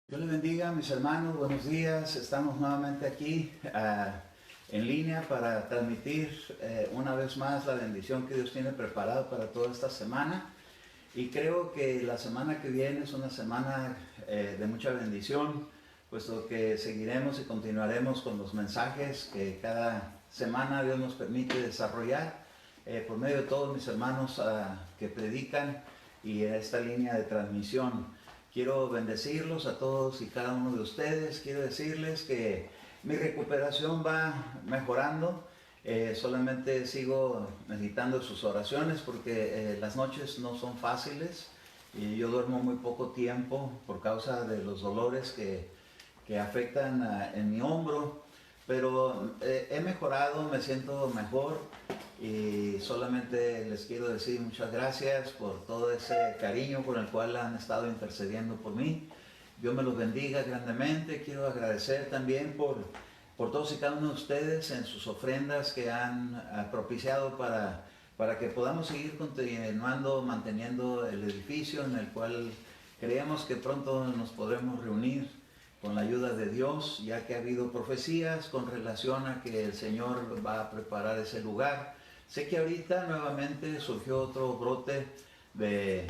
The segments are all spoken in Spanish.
Dios les bendiga, mis hermanos, buenos días. Estamos nuevamente aquí en línea para transmitir una vez más la bendición que Dios tiene preparado para toda esta semana. Y creo que la semana que viene es una semana de mucha bendición, puesto que seguiremos y continuaremos con los mensajes que cada semana Dios nos permite desarrollar por medio de todos mis hermanos que predican y en esta línea de transmisión. Quiero bendecirlos a todos y cada uno de ustedes. Quiero decirles que mi recuperación va mejorando. Solamente sigo necesitando sus oraciones porque las noches no son fáciles y yo duermo muy poco tiempo por causa de los dolores que afectan en mi hombro. Pero he mejorado, me siento mejor y solamente les quiero decir muchas gracias por todo ese cariño con el cual han estado intercediendo por mí. Dios me los bendiga grandemente. Quiero agradecer también por todos y cada uno de ustedes en sus ofrendas que han propiciado para que podamos seguir continuando manteniendo el edificio en el cual creemos que pronto nos podremos reunir con la ayuda de Dios, ya que ha habido profecías con relación a que el Señor va a preparar ese lugar. Sé que ahorita nuevamente surgió otro brote de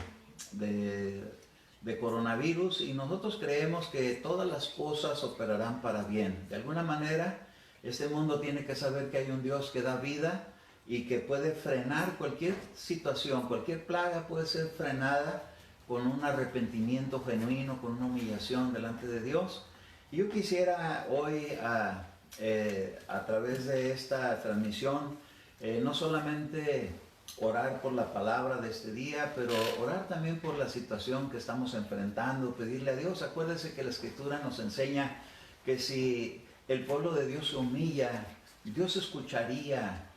coronavirus y nosotros creemos que todas las cosas operarán para bien. De alguna manera, este mundo tiene que saber que hay un Dios que da vida y que puede frenar cualquier situación, cualquier plaga puede ser frenada con un arrepentimiento genuino, con una humillación delante de Dios. Y yo quisiera hoy, a través de esta transmisión, no solamente orar por la palabra de este día, pero orar también por la situación que estamos enfrentando, pedirle a Dios. Acuérdense que la Escritura nos enseña que si el pueblo de Dios se humilla, Dios escucharía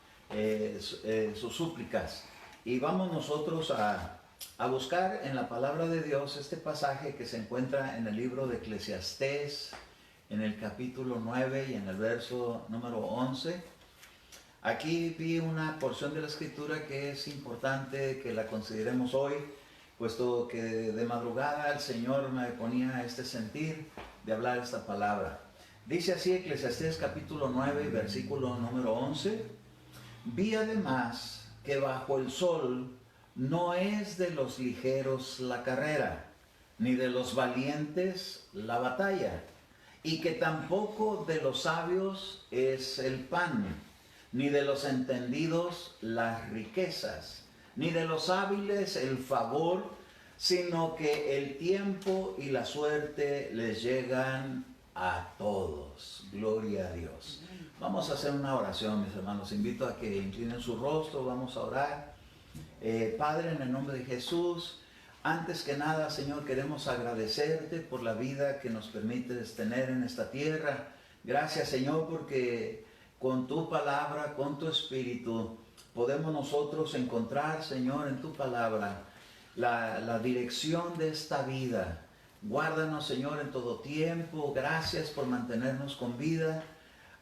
sus súplicas. Y vamos nosotros a buscar en la palabra de Dios este pasaje que se encuentra en el libro de Eclesiastés, en el capítulo 9 y en el verso número 11. Aquí vi una porción de la Escritura que es importante que la consideremos hoy, puesto que de madrugada el Señor me ponía este sentir de hablar esta palabra. Dice así Eclesiastés capítulo 9, versículo número 11. Vi además que bajo el sol no es de los ligeros la carrera, ni de los valientes la batalla, y que tampoco de los sabios es el pan, ni de los entendidos las riquezas, ni de los hábiles el favor, sino que el tiempo y la suerte les llegan a todos. Gloria a Dios. Vamos a hacer una oración, mis hermanos. Invito a que inclinen su rostro, vamos a orar. Padre, en el nombre de Jesús, antes que nada, Señor, queremos agradecerte por la vida que nos permites tener en esta tierra. Gracias, Señor, porque con tu palabra, con tu espíritu, podemos nosotros encontrar, Señor, en tu palabra, la dirección de esta vida. Guárdanos, Señor, en todo tiempo. Gracias por mantenernos con vida.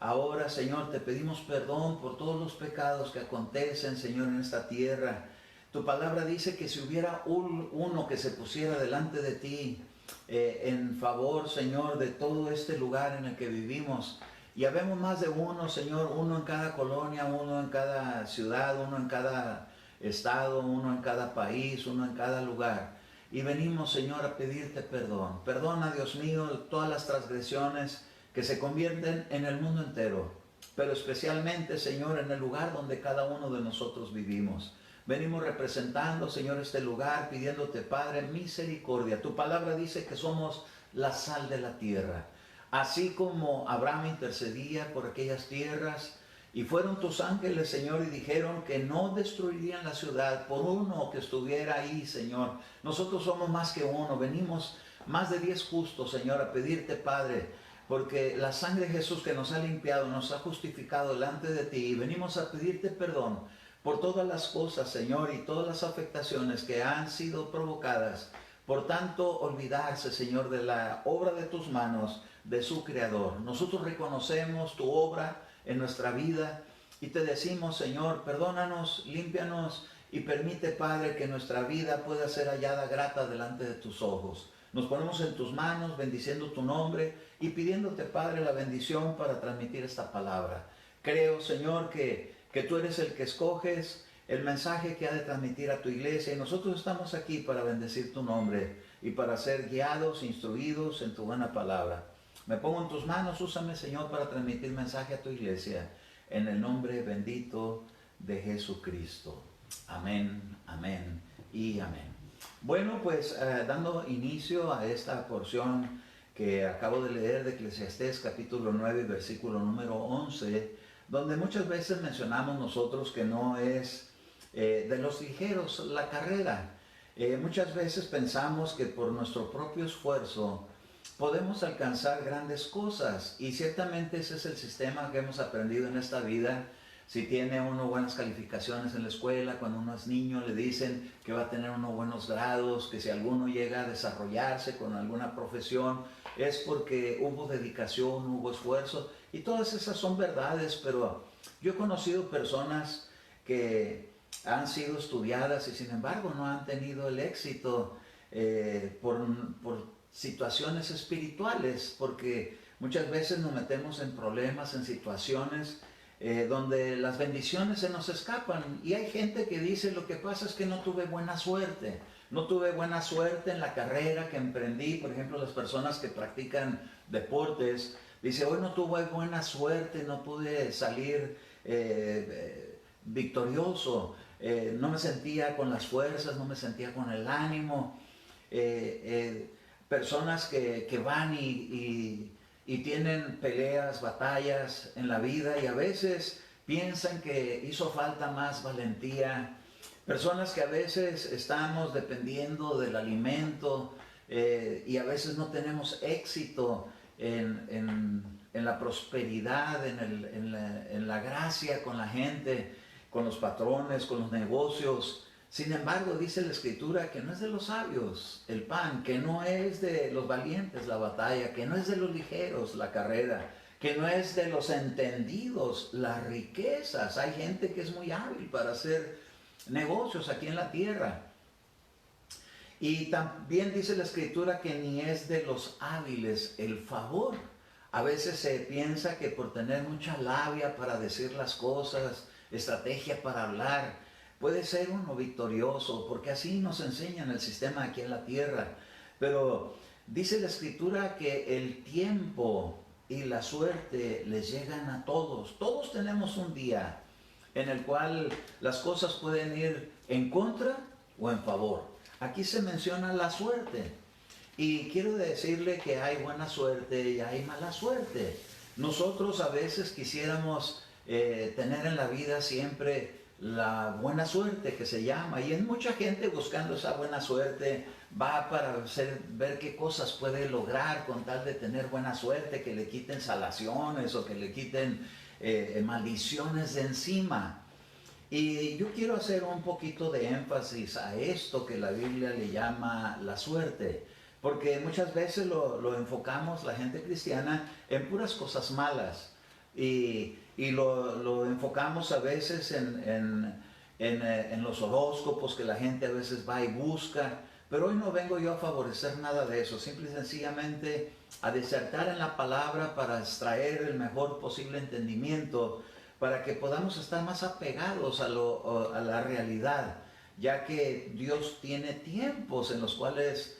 Ahora, Señor, te pedimos perdón por todos los pecados que acontecen, Señor, en esta tierra. Tu palabra dice que si hubiera uno que se pusiera delante de ti en favor, Señor, de todo este lugar en el que vivimos, y habemos más de uno, Señor, uno en cada colonia, uno en cada ciudad, uno en cada estado, uno en cada país, uno en cada lugar. Y venimos, Señor, a pedirte perdón. Perdona, Dios mío, todas las transgresiones que se convierten en el mundo entero, pero especialmente, Señor, en el lugar donde cada uno de nosotros vivimos. Venimos representando, Señor, este lugar, pidiéndote, Padre, misericordia. Tu palabra dice que somos la sal de la tierra. Así como Abraham intercedía por aquellas tierras, y fueron tus ángeles, Señor, y dijeron que no destruirían la ciudad por uno que estuviera ahí, Señor. Nosotros somos más que uno, venimos más de 10 justos, Señor, a pedirte, Padre, porque la sangre de Jesús que nos ha limpiado, nos ha justificado delante de ti, y venimos a pedirte perdón por todas las cosas, Señor, y todas las afectaciones que han sido provocadas por tanto olvidarse, Señor, de la obra de tus manos, de su Creador. Nosotros reconocemos tu obra en nuestra vida y te decimos, Señor, perdónanos, límpianos y permite, Padre, que nuestra vida pueda ser hallada grata delante de tus ojos. Nos ponemos en tus manos, bendiciendo tu nombre y pidiéndote, Padre, la bendición para transmitir esta palabra. Creo, Señor, que tú eres el que escoges el mensaje que ha de transmitir a tu iglesia, y nosotros estamos aquí para bendecir tu nombre y para ser guiados, instruidos en tu buena palabra. Me pongo en tus manos, úsame, Señor, para transmitir mensaje a tu iglesia, en el nombre bendito de Jesucristo. Amén, amén y amén. Bueno, pues dando inicio a esta porción que acabo de leer de Eclesiastés capítulo 9, versículo número 11, donde muchas veces mencionamos nosotros que no es de los ligeros la carrera. Muchas veces pensamos que por nuestro propio esfuerzo podemos alcanzar grandes cosas, y ciertamente ese es el sistema que hemos aprendido en esta vida. Si tiene uno buenas calificaciones en la escuela, cuando uno es niño le dicen que va a tener unos buenos grados, que si alguno llega a desarrollarse con alguna profesión es porque hubo dedicación, hubo esfuerzo, y todas esas son verdades. Pero yo he conocido personas que han sido estudiadas y sin embargo no han tenido el éxito por situaciones espirituales, porque muchas veces nos metemos en problemas, en situaciones donde las bendiciones se nos escapan. Y hay gente que dice: lo que pasa es que no tuve buena suerte. No tuve buena suerte en la carrera que emprendí. Por ejemplo, las personas que practican deportes, dice: hoy no tuve buena suerte, no pude salir victorioso, no me sentía con las fuerzas, no me sentía con el ánimo. Personas que van y tienen peleas, batallas en la vida, y a veces piensan que hizo falta más valentía. Personas que a veces estamos dependiendo del alimento y a veces no tenemos éxito en la prosperidad, en la gracia con la gente, con los patrones, con los negocios. Sin embargo, dice la Escritura que no es de los sabios el pan, que no es de los valientes la batalla, que no es de los ligeros la carrera, que no es de los entendidos las riquezas. Hay gente que es muy hábil para hacer negocios aquí en la tierra. Y también dice la Escritura que ni es de los hábiles el favor. A veces se piensa que por tener mucha labia para decir las cosas, estrategia para hablar, puede ser uno victorioso, porque así nos enseñan el sistema aquí en la tierra. Pero dice la Escritura que el tiempo y la suerte les llegan a todos. Todos tenemos un día en el cual las cosas pueden ir en contra o en favor. Aquí se menciona la suerte. Y quiero decirle que hay buena suerte y hay mala suerte. Nosotros a veces quisiéramos tener en la vida siempre la buena suerte, que se llama, y en mucha gente buscando esa buena suerte va para ver qué cosas puede lograr con tal de tener buena suerte, que le quiten salaciones o que le quiten maldiciones de encima. Y yo quiero hacer un poquito de énfasis a esto que la Biblia le llama la suerte, porque muchas veces lo enfocamos, la gente cristiana, en puras cosas malas, y lo enfocamos a veces en los horóscopos que la gente a veces va y busca. Pero hoy no vengo yo a favorecer nada de eso, simple y sencillamente a disertar en la palabra para extraer el mejor posible entendimiento, para que podamos estar más apegados a la realidad, ya que Dios tiene tiempos en los cuales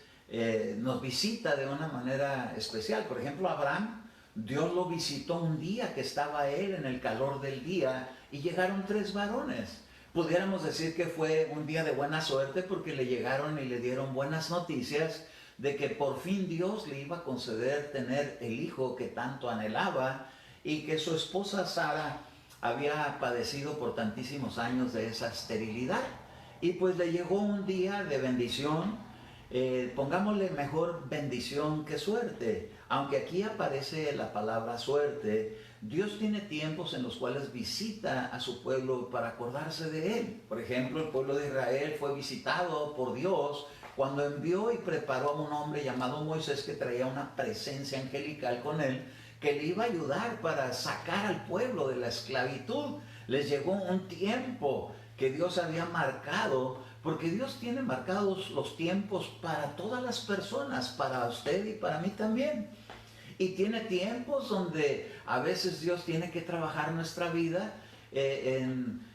nos visita de una manera especial. Por ejemplo, Abraham, Dios lo visitó un día que estaba él en el calor del día y llegaron 3 varones. Pudiéramos decir que fue un día de buena suerte porque le llegaron y le dieron buenas noticias de que por fin Dios le iba a conceder tener el hijo que tanto anhelaba, y que su esposa Sara había padecido por tantísimos años de esa esterilidad. Y pues le llegó un día de bendición, pongámosle mejor bendición que suerte, aunque aquí aparece la palabra suerte. Dios tiene tiempos en los cuales visita a su pueblo para acordarse de él. Por ejemplo, el pueblo de Israel fue visitado por Dios cuando envió y preparó a un hombre llamado Moisés, que traía una presencia angelical con él, que le iba a ayudar para sacar al pueblo de la esclavitud. Les llegó un tiempo que Dios había marcado, porque Dios tiene marcados los tiempos para todas las personas, para usted y para mí también. Y tiene tiempos donde a veces Dios tiene que trabajar nuestra vida en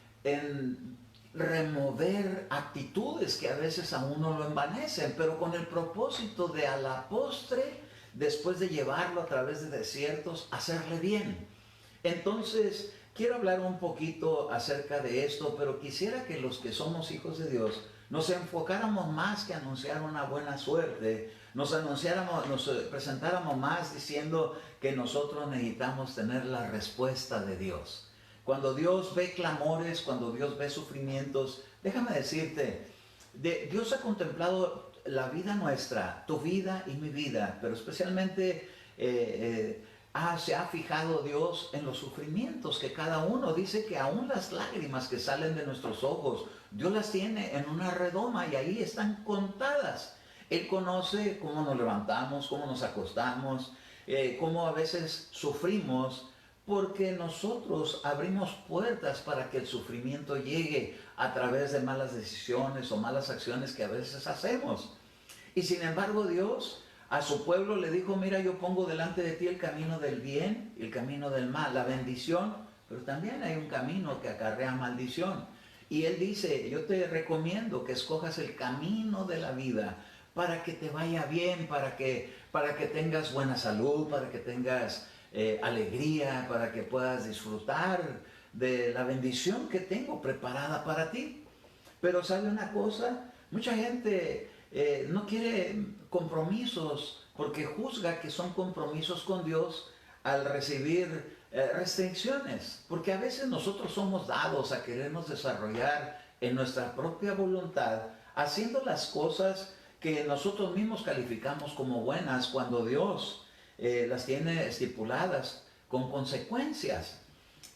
remover actitudes que a veces a uno lo envanecen, pero con el propósito de a la postre, después de llevarlo a través de desiertos, hacerle bien. Entonces, quiero hablar un poquito acerca de esto, pero quisiera que los que somos hijos de Dios nos enfocáramos más que anunciar una buena suerte, nos presentáramos más diciendo que nosotros necesitamos tener la respuesta de Dios. Cuando Dios ve clamores, cuando Dios ve sufrimientos, déjame decirte, Dios ha contemplado la vida nuestra, tu vida y mi vida, pero especialmente se ha fijado Dios en los sufrimientos que cada uno dice que aún las lágrimas que salen de nuestros ojos, Dios las tiene en una redoma y ahí están contadas. Él conoce cómo nos levantamos, cómo nos acostamos, cómo a veces sufrimos, porque nosotros abrimos puertas para que el sufrimiento llegue a través de malas decisiones o malas acciones que a veces hacemos. Y sin embargo Dios a su pueblo le dijo, mira, yo pongo delante de ti el camino del bien y el camino del mal, la bendición, pero también hay un camino que acarrea maldición. Y Él dice, yo te recomiendo que escojas el camino de la vida para que te vaya bien, para que tengas buena salud, para que tengas alegría, para que puedas disfrutar de la bendición que tengo preparada para ti. Pero ¿sabe una cosa? Mucha gente no quiere compromisos porque juzga que son compromisos con Dios al recibir restricciones, porque a veces nosotros somos dados a querernos desarrollar en nuestra propia voluntad, haciendo las cosas que nosotros mismos calificamos como buenas cuando Dios las tiene estipuladas con consecuencias.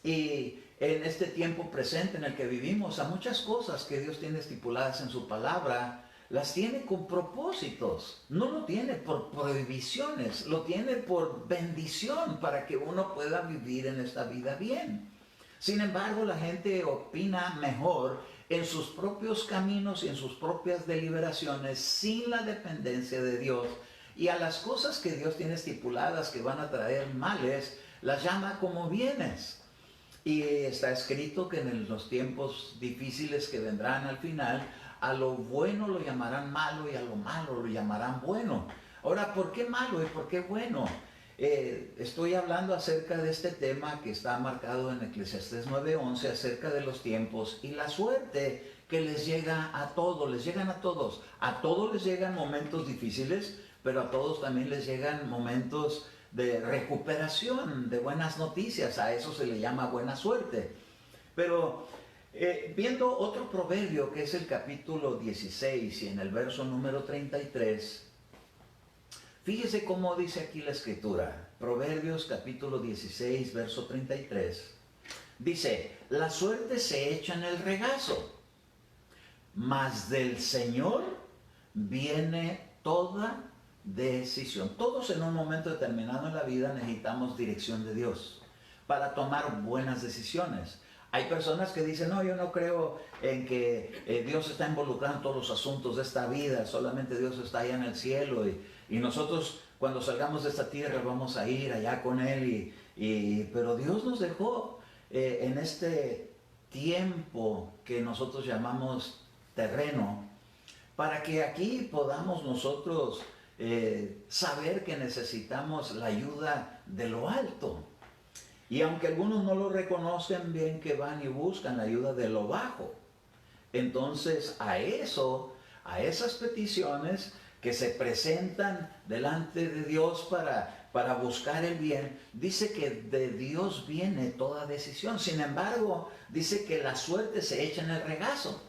Y en este tiempo presente en el que vivimos, a muchas cosas que Dios tiene estipuladas en su palabra, las tiene con propósitos. No lo tiene por prohibiciones, lo tiene por bendición para que uno pueda vivir en esta vida bien. Sin embargo, la gente opina mejor en sus propios caminos y en sus propias deliberaciones sin la dependencia de Dios. Y a las cosas que Dios tiene estipuladas que van a traer males, las llama como bienes. Y está escrito que en los tiempos difíciles que vendrán al final, a lo bueno lo llamarán malo y a lo malo lo llamarán bueno. Ahora, ¿por qué malo y por qué bueno? Estoy hablando acerca de este tema que está marcado en Eclesiastés 9:11, acerca de los tiempos y la suerte que les llega a todos, les llegan a todos. A todos les llegan momentos difíciles, pero a todos también les llegan momentos de recuperación, de buenas noticias. A eso se le llama buena suerte. Pero viendo otro proverbio que es el capítulo 16 y en el verso número 33, fíjese cómo dice aquí la escritura. Proverbios capítulo 16, verso 33. Dice, la suerte se echa en el regazo, mas del Señor viene toda decisión. Todos en un momento determinado en la vida necesitamos dirección de Dios para tomar buenas decisiones. Hay personas que dicen, no, yo no creo en que Dios está involucrado en todos los asuntos de esta vida, solamente Dios está allá en el cielo y nosotros cuando salgamos de esta tierra vamos a ir allá con Él. Pero Dios nos dejó en este tiempo que nosotros llamamos terreno, para que aquí podamos nosotros saber que necesitamos la ayuda de lo alto. Y aunque algunos no lo reconocen bien, que van y buscan la ayuda de lo bajo. Entonces a esas peticiones que se presentan delante de Dios para buscar el bien, dice que de Dios viene toda decisión. Sin embargo, dice que la suerte se echa en el regazo.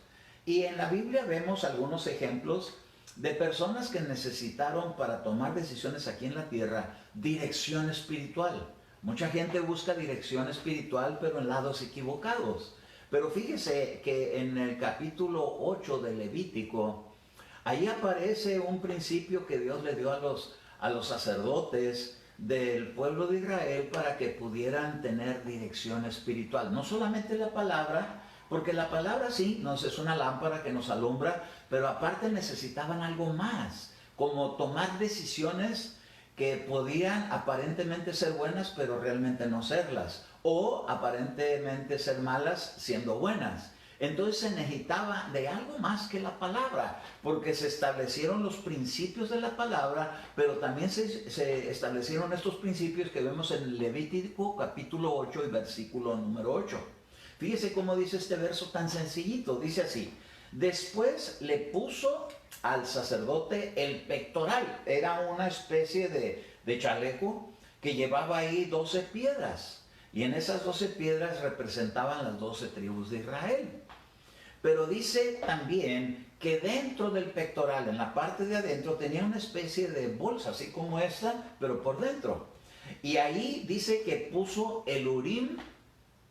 Y en la Biblia vemos algunos ejemplos de personas que necesitaron para tomar decisiones aquí en la tierra dirección espiritual. Mucha gente busca dirección espiritual, pero en lados equivocados. Pero fíjese que en el capítulo 8 de Levítico, ahí aparece un principio que Dios le dio a los sacerdotes del pueblo de Israel para que pudieran tener dirección espiritual. No solamente la palabra, Porque la palabra sí, nos es una lámpara que nos alumbra, pero aparte necesitaban algo más, como tomar decisiones que podían aparentemente ser buenas, pero realmente no serlas, o aparentemente ser malas siendo buenas. Entonces se necesitaba de algo más que la palabra, porque se establecieron los principios de la palabra, pero también se establecieron estos principios que vemos en Levítico capítulo 8 y versículo número 8. Fíjese cómo dice este verso tan sencillito, dice así: después le puso al sacerdote el pectoral. Era una especie de chaleco que llevaba ahí 12 piedras, y en esas 12 piedras representaban las 12 tribus de Israel. Pero dice también que dentro del pectoral, en la parte de adentro, tenía una especie de bolsa, así como esta, pero por dentro. Y ahí dice que puso el Urim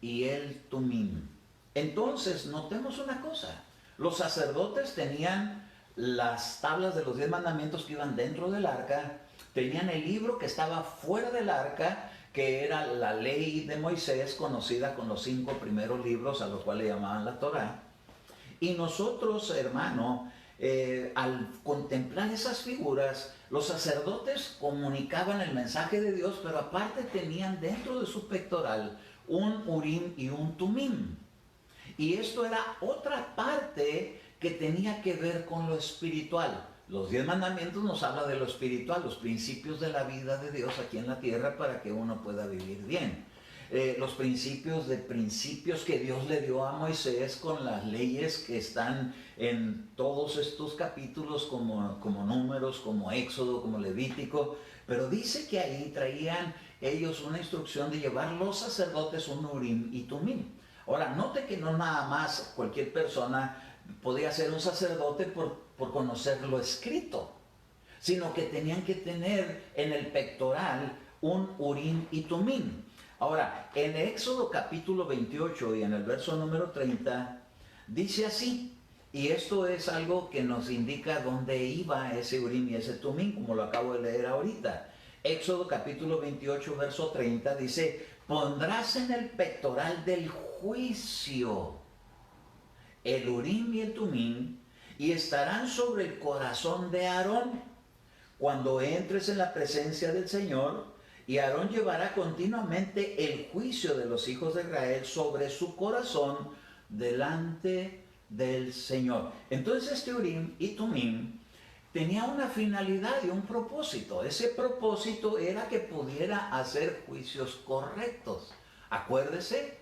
y el Tumim. Entonces, notemos una cosa. Los sacerdotes tenían las tablas de los 10 mandamientos que iban dentro del arca, tenían el libro que estaba fuera del arca, que era la ley de Moisés, conocida con los 5 primeros libros, a los cuales le llamaban la Torá. Y nosotros, hermano, al contemplar esas figuras, los sacerdotes comunicaban el mensaje de Dios, pero aparte tenían dentro de su pectoral un Urim y un Tumim. Y esto era otra parte que tenía que ver con lo espiritual. Los 10 mandamientos nos hablan de lo espiritual, los principios de la vida de Dios aquí en la tierra para que uno pueda vivir bien. Los principios que Dios le dio a Moisés con las leyes que están en todos estos capítulos como Números, como Éxodo, como Levítico. Pero dice que ahí traían ellos una instrucción de llevar los sacerdotes un Urim y Tumim. Ahora, note que no nada más cualquier persona podía ser un sacerdote por conocer lo escrito, sino que tenían que tener en el pectoral un Urim y Tumim. Ahora, en Éxodo capítulo 28 y en el verso número 30, dice así, y esto es algo que nos indica dónde iba ese Urim y ese Tumim, como lo acabo de leer ahorita. Éxodo capítulo 28, verso 30, dice: pondrás en el pectoral del juicio el Urim y el Tumim, y estarán sobre el corazón de Aarón cuando entres en la presencia del Señor, y Aarón llevará continuamente el juicio de los hijos de Israel sobre su corazón delante del Señor. Entonces este Urim y Tumim tenía una finalidad y un propósito. Ese propósito era que pudiera hacer juicios correctos. Acuérdese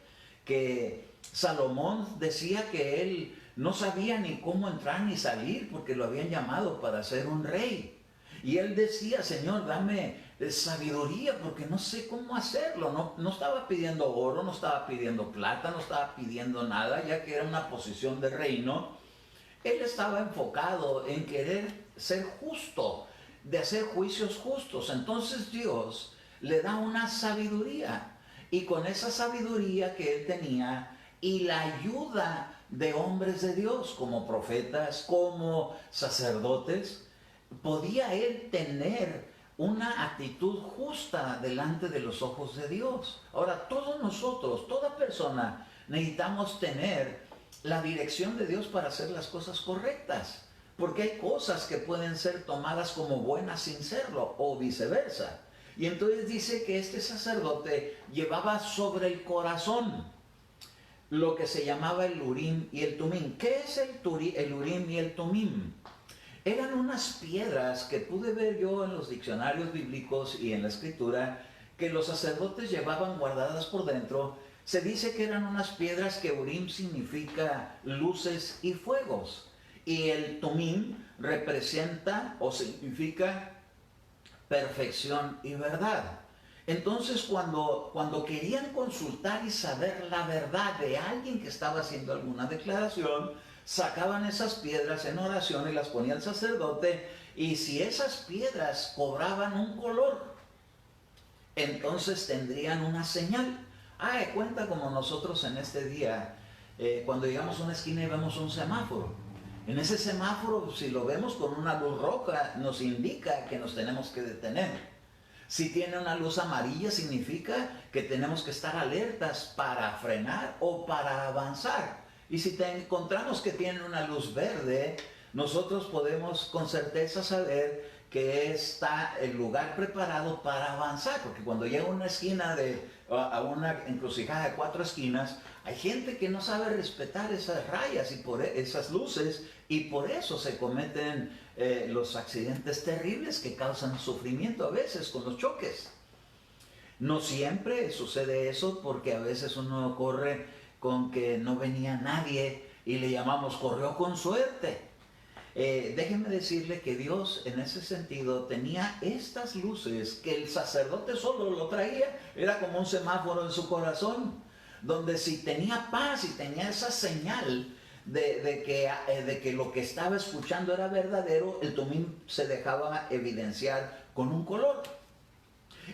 que Salomón decía que él no sabía ni cómo entrar ni salir porque lo habían llamado para ser un rey. Y él decía: Señor, dame sabiduría porque no sé cómo hacerlo. No estaba pidiendo oro, no estaba pidiendo plata, no estaba pidiendo nada, ya que era una posición de reino. Él estaba enfocado en querer ser justo, de hacer juicios justos. Entonces Dios le da una sabiduría, y con esa sabiduría que él tenía y la ayuda de hombres de Dios como profetas, como sacerdotes, podía él tener una actitud justa delante de los ojos de Dios. Ahora, todos nosotros, toda persona, necesitamos tener la dirección de Dios para hacer las cosas correctas, porque hay cosas que pueden ser tomadas como buenas sin serlo, o viceversa. Y entonces dice que este sacerdote llevaba sobre el corazón lo que se llamaba el Urim y el Tumim. ¿Qué es el Urim y el Tumim? Eran unas piedras que pude ver yo en los diccionarios bíblicos y en la escritura, que los sacerdotes llevaban guardadas por dentro. Se dice que eran unas piedras que Urim significa luces y fuegos, y el Tumim representa o significa perfección y verdad. Entonces cuando querían consultar y saber la verdad de alguien que estaba haciendo alguna declaración, sacaban esas piedras en oración y las ponía el sacerdote, y si esas piedras cobraban un color, entonces tendrían una señal. De cuenta como nosotros en este día, cuando llegamos a una esquina y vemos un semáforo. En ese semáforo, si lo vemos con una luz roja, nos indica que nos tenemos que detener. Si tiene una luz amarilla, significa que tenemos que estar alertas para frenar o para avanzar. Y si te encontramos que tienen una luz verde, nosotros podemos con certeza saber que está el lugar preparado para avanzar, porque cuando llega a una esquina a una encrucijada de 4 esquinas, hay gente que no sabe respetar esas rayas y esas luces, y por eso se cometen los accidentes terribles que causan sufrimiento a veces con los choques. No siempre sucede eso, porque a veces uno corre con que no venía nadie y le llamamos corrió con suerte. Déjenme decirle que Dios en ese sentido tenía estas luces que el sacerdote solo lo traía, era como un semáforo en su corazón, donde si tenía paz y tenía esa señal de que lo que estaba escuchando era verdadero, el tumim se dejaba evidenciar con un color.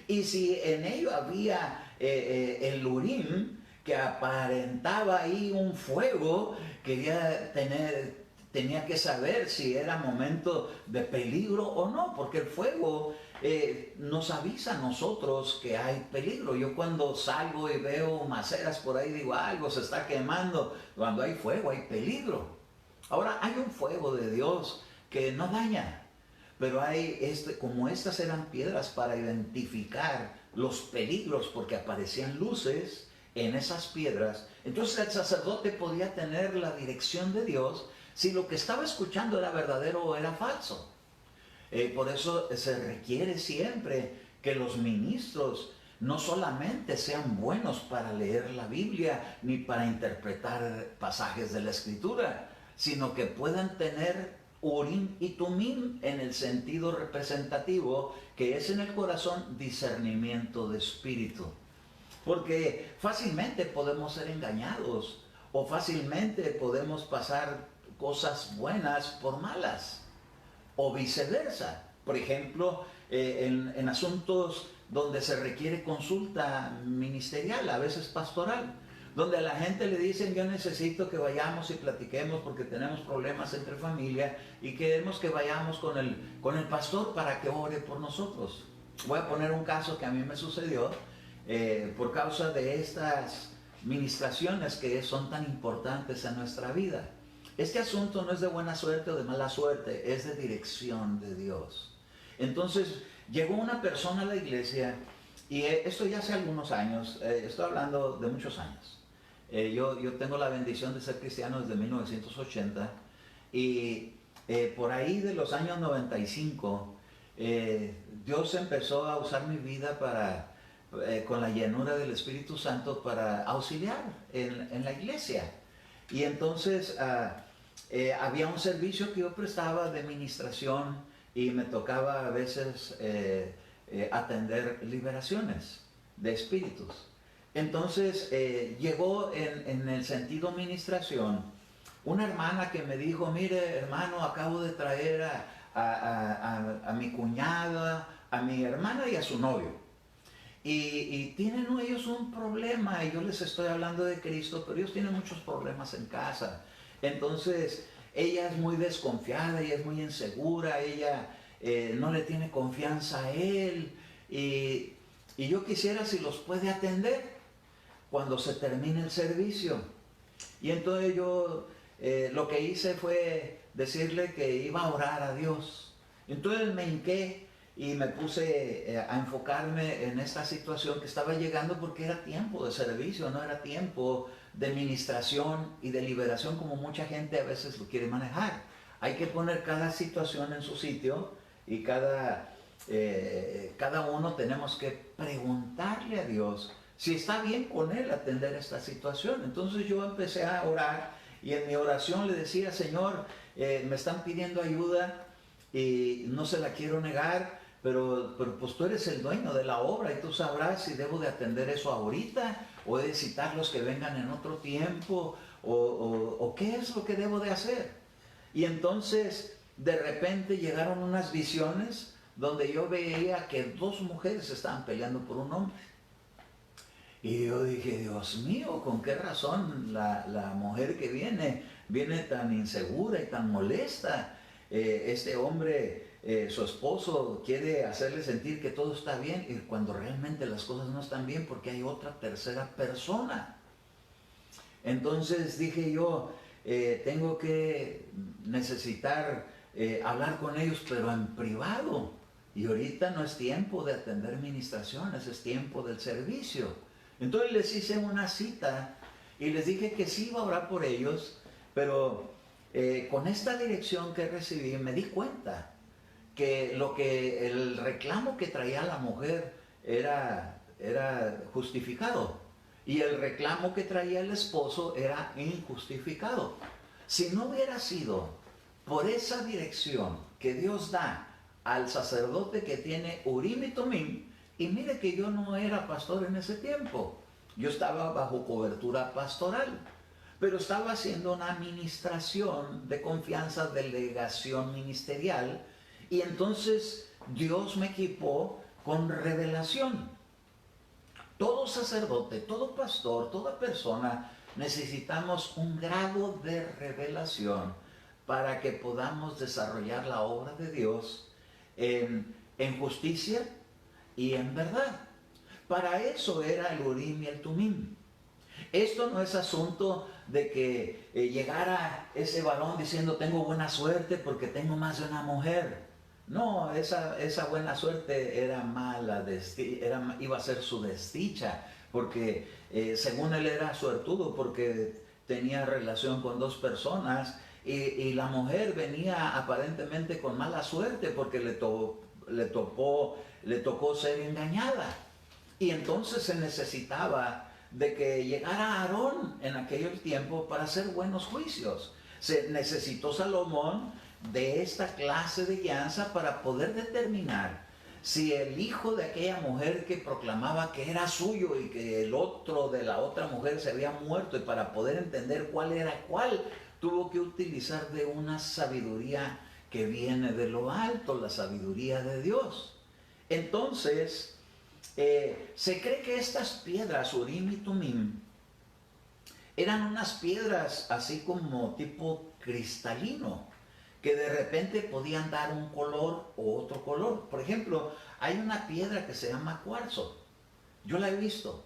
Y si en ello había el urim, que aparentaba ahí un fuego, tenía que saber si era momento de peligro o no, porque el fuego nos avisa a nosotros que hay peligro. Yo cuando salgo y veo maceras por ahí, digo, algo se está quemando. Cuando hay fuego, hay peligro. Ahora, hay un fuego de Dios que no daña, pero como estas eran piedras para identificar los peligros, porque aparecían luces en esas piedras, entonces el sacerdote podía tener la dirección de Dios si lo que estaba escuchando era verdadero o era falso. Por eso se requiere siempre que los ministros no solamente sean buenos para leer la Biblia ni para interpretar pasajes de la Escritura, sino que puedan tener Urim y Tumim en el sentido representativo, que es en el corazón discernimiento de espíritu. Porque fácilmente podemos ser engañados o fácilmente podemos pasar cosas buenas por malas o viceversa. Por ejemplo, en asuntos donde se requiere consulta ministerial, a veces pastoral, donde a la gente le dicen yo necesito que vayamos y platiquemos porque tenemos problemas entre familia y queremos que vayamos con el pastor para que ore por nosotros. Voy a poner un caso que a mí me sucedió por causa de estas ministraciones que son tan importantes en nuestra vida. Este asunto no es de buena suerte o de mala suerte, es de dirección de Dios. Entonces llegó una persona a la iglesia, y esto ya hace algunos años, estoy hablando de muchos años. Yo tengo la bendición de ser cristiano desde 1980, y por ahí de los años 95, Dios empezó a usar mi vida con la llenura del Espíritu Santo para auxiliar en la iglesia. Y entonces había un servicio que yo prestaba de ministración y me tocaba a veces atender liberaciones de espíritus. Entonces llegó en el sentido administración una hermana que me dijo, mire hermano, acabo de traer a mi cuñada, a mi hermana y a su novio. Y tienen ellos un problema, y yo les estoy hablando de Cristo, pero ellos tienen muchos problemas en casa. Entonces ella es muy desconfiada, ella es muy insegura, ella no le tiene confianza a él, y yo quisiera si los puede atender cuando se termine el servicio. Y entonces yo lo que hice fue decirle que iba a orar a Dios. Entonces me hinqué y me puse a enfocarme en esta situación que estaba llegando, porque era tiempo de servicio, no era tiempo de ministración y de liberación como mucha gente a veces lo quiere manejar. Hay que poner cada situación en su sitio, y cada uno tenemos que preguntarle a Dios si está bien con Él atender esta situación. Entonces yo empecé a orar, y en mi oración le decía, Señor, me están pidiendo ayuda y no se la quiero negar, pero pues tú eres el dueño de la obra y tú sabrás si debo de atender eso ahorita o de citarlos que vengan en otro tiempo o qué es lo que debo de hacer. Y entonces de repente llegaron unas visiones donde yo veía que 2 mujeres estaban peleando por un hombre. Y yo dije, Dios mío, ¿con qué razón la mujer que viene tan insegura y tan molesta? Este hombre, su esposo, quiere hacerle sentir que todo está bien, y cuando realmente las cosas no están bien porque hay otra tercera persona. Entonces dije yo, tengo que necesitar hablar con ellos, pero en privado. Y ahorita no es tiempo de atender ministraciones, es tiempo del servicio. Entonces les hice una cita y les dije que sí iba a orar por ellos, pero con esta dirección que recibí me di cuenta que el reclamo que traía la mujer era justificado y el reclamo que traía el esposo era injustificado. Si no hubiera sido por esa dirección que Dios da al sacerdote que tiene Urim y Tumim, y mire que yo no era pastor en ese tiempo, yo estaba bajo cobertura pastoral, pero estaba haciendo una administración de confianza, delegación ministerial, y entonces Dios me equipó con revelación. Todo sacerdote, todo pastor, toda persona necesitamos un grado de revelación para que podamos desarrollar la obra de Dios en justicia y en verdad. Para eso era el Urim y el Tumim. Esto no es asunto de que llegara ese varón diciendo tengo buena suerte porque tengo más de una mujer. No, esa buena suerte era mala, iba a ser su desdicha, porque según él era suertudo porque tenía relación con dos personas y la mujer venía aparentemente con mala suerte porque le tocó ser engañada. Y entonces se necesitaba de que llegara Aarón en aquel tiempo para hacer buenos juicios. Se necesitó Salomón de esta clase de guianza para poder determinar si el hijo de aquella mujer que proclamaba que era suyo y que el otro de la otra mujer se había muerto, y para poder entender cuál era cuál, tuvo que utilizar de una sabiduría que viene de lo alto, la sabiduría de Dios. Entonces, se cree que estas piedras, Urim y Tumim, eran unas piedras así como tipo cristalino, que de repente podían dar un color o otro color. Por ejemplo, hay una piedra que se llama cuarzo. Yo la he visto.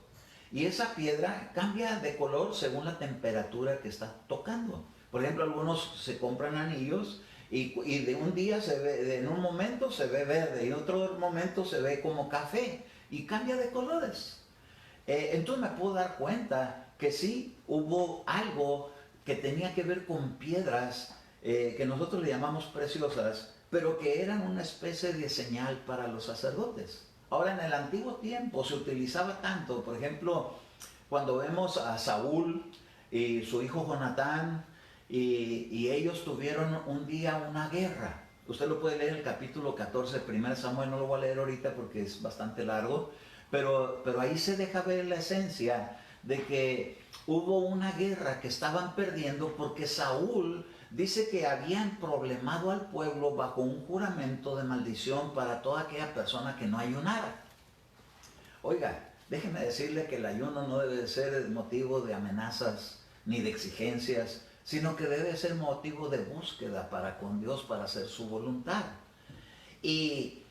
Y esa piedra cambia de color según la temperatura que está tocando. Por ejemplo, algunos se compran anillos y de un día en un momento se ve verde y en otro momento se ve como café y cambia de colores. Entonces me puedo dar cuenta que sí hubo algo que tenía que ver con piedras que nosotros le llamamos preciosas, pero que eran una especie de señal para los sacerdotes. Ahora, en el antiguo tiempo se utilizaba tanto, por ejemplo, cuando vemos a Saúl y su hijo Jonatán, y ellos tuvieron un día una guerra. Usted lo puede leer en el capítulo 14, 1 Samuel, no lo voy a leer ahorita porque es bastante largo, pero ahí se deja ver la esencia de que hubo una guerra que estaban perdiendo porque Saúl dice que habían problemado al pueblo bajo un juramento de maldición para toda aquella persona que no ayunara. Oiga, déjeme decirle que el ayuno no debe ser motivo de amenazas ni de exigencias, sino que debe ser motivo de búsqueda para con Dios, para hacer su voluntad. Y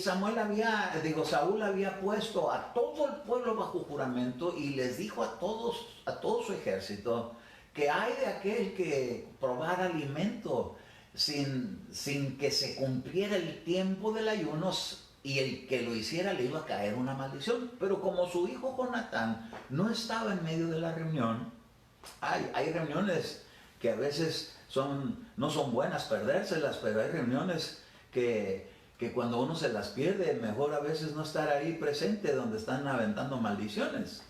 Saúl había puesto a todo el pueblo bajo juramento y les dijo a todo su ejército que hay de aquel que probara alimento sin que se cumpliera el tiempo del ayuno, y el que lo hiciera le iba a caer una maldición. Pero como su hijo Jonatán no estaba en medio de la reunión, hay reuniones que a veces no son buenas perdérselas, pero hay reuniones que cuando uno se las pierde, mejor a veces no estar ahí presente donde están aventando maldiciones.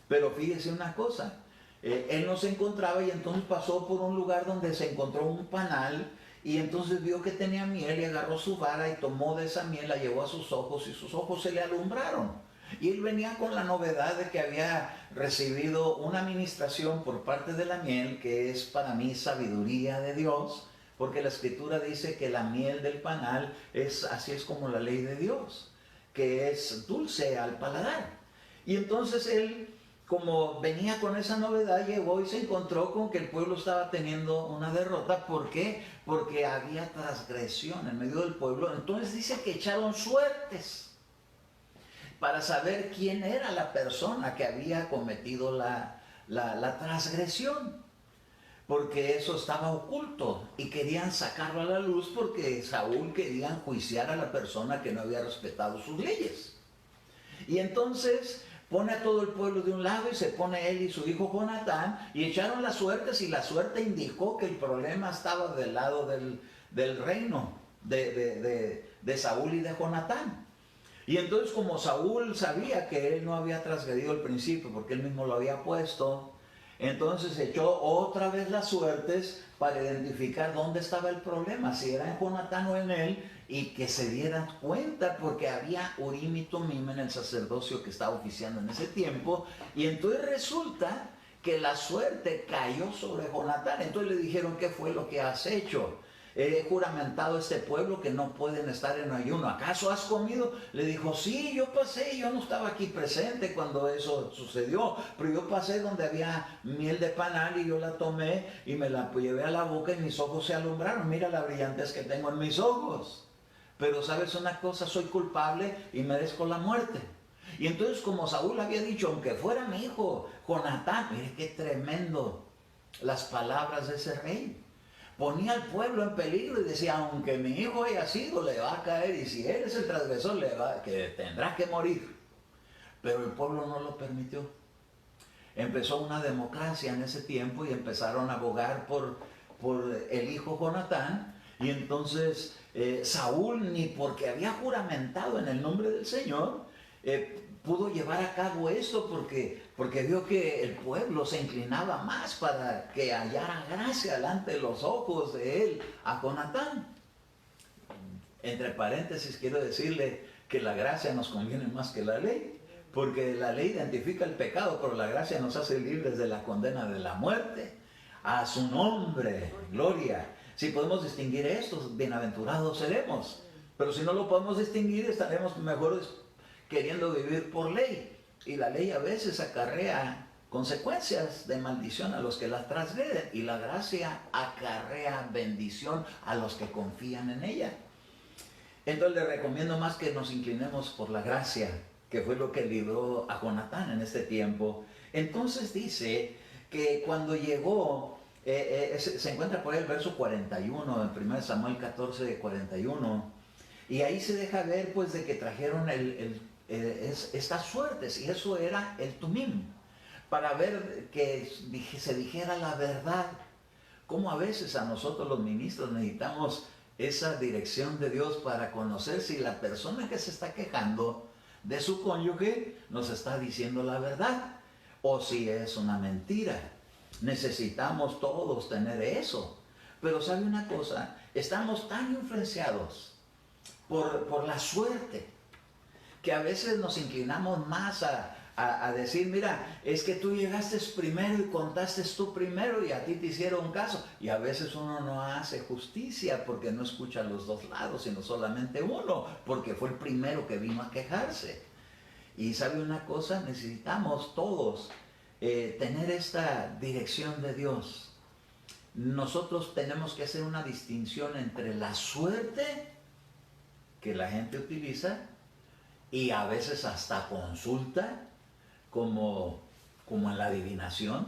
Pero fíjese una cosa, él no se encontraba y entonces pasó por un lugar donde se encontró un panal y entonces vio que tenía miel y agarró su vara y tomó de esa miel, la llevó a sus ojos y sus ojos se le alumbraron. Y él venía con la novedad de que había recibido una administración por parte de la miel, que es para mí sabiduría de Dios, porque la Escritura dice que la miel del panal así es como la ley de Dios, que es dulce al paladar. Y entonces él, como venía con esa novedad, llegó y se encontró con que el pueblo estaba teniendo una derrota. ¿Por qué? Porque había transgresión en medio del pueblo. Entonces dice que echaron suertes para saber quién era la persona que había cometido la la transgresión, porque eso estaba oculto y querían sacarlo a la luz porque Saúl quería enjuiciar a la persona que no había respetado sus leyes. Y entonces pone a todo el pueblo de un lado y se pone él y su hijo Jonatán y echaron las suertes, y la suerte indicó que el problema estaba del lado del reino de Saúl y de Jonatán. Y entonces, como Saúl sabía que él no había transgredido el principio porque él mismo lo había puesto, entonces echó otra vez las suertes para identificar dónde estaba el problema, si era en Jonatán o en él, y que se dieran cuenta, porque había Urim y Tumim en el sacerdocio que estaba oficiando en ese tiempo. Y entonces resulta que la suerte cayó sobre Jonatán. Entonces le dijeron: ¿qué fue lo que has hecho? He juramentado a este pueblo que no pueden estar en ayuno. ¿Acaso has comido? Le dijo: sí, yo pasé, yo no estaba aquí presente cuando eso sucedió, pero yo pasé donde había miel de panal y yo la tomé y me la llevé a la boca y mis ojos se alumbraron. Mira la brillantez que tengo en mis ojos. Pero ¿sabes una cosa? Soy culpable y merezco la muerte. Y entonces, como Saúl había dicho, aunque fuera mi hijo Jonatán, mire qué tremendo las palabras de ese rey. Ponía al pueblo en peligro y decía: aunque mi hijo haya sido, le va a caer, y si él es el transgresor, que tendrá que morir. Pero el pueblo no lo permitió. Empezó una democracia en ese tiempo y empezaron a abogar por el hijo Jonatán. Y entonces Saúl, ni porque había juramentado en el nombre del Señor, pudo llevar a cabo esto, porque vio que el pueblo se inclinaba más para que hallara gracia delante de los ojos de él a Jonatán. Entre paréntesis, quiero decirle que la gracia nos conviene más que la ley, porque la ley identifica el pecado, pero la gracia nos hace libres de la condena de la muerte. A su nombre, gloria. Si podemos distinguir esto, bienaventurados seremos. Pero si no lo podemos distinguir, estaremos mejores queriendo vivir por ley. Y la ley a veces acarrea consecuencias de maldición a los que la transgreden, y la gracia acarrea bendición a los que confían en ella. Entonces le recomiendo más que nos inclinemos por la gracia, que fue lo que libró a Jonatán en este tiempo. Entonces dice que cuando llegó, se encuentra por ahí el verso 41, en 1 Samuel 14, 41, y ahí se deja ver pues de que trajeron estas suertes, y eso era el Tumim, para ver que se dijera la verdad. Como a veces a nosotros los ministros necesitamos esa dirección de Dios para conocer si la persona que se está quejando de su cónyuge nos está diciendo la verdad o si es una mentira. Necesitamos todos tener eso. Pero ¿sabe una cosa? Estamos tan influenciados por la suerte que a veces nos inclinamos más a decir: mira, es que tú llegaste primero y contaste tú primero y a ti te hicieron caso. Y a veces uno no hace justicia porque no escucha los dos lados, sino solamente uno, porque fue el primero que vino a quejarse. Y ¿sabe una cosa? Necesitamos todos tener esta dirección de Dios. Nosotros tenemos que hacer una distinción entre la suerte que la gente utiliza, y a veces hasta consulta, como en la adivinación,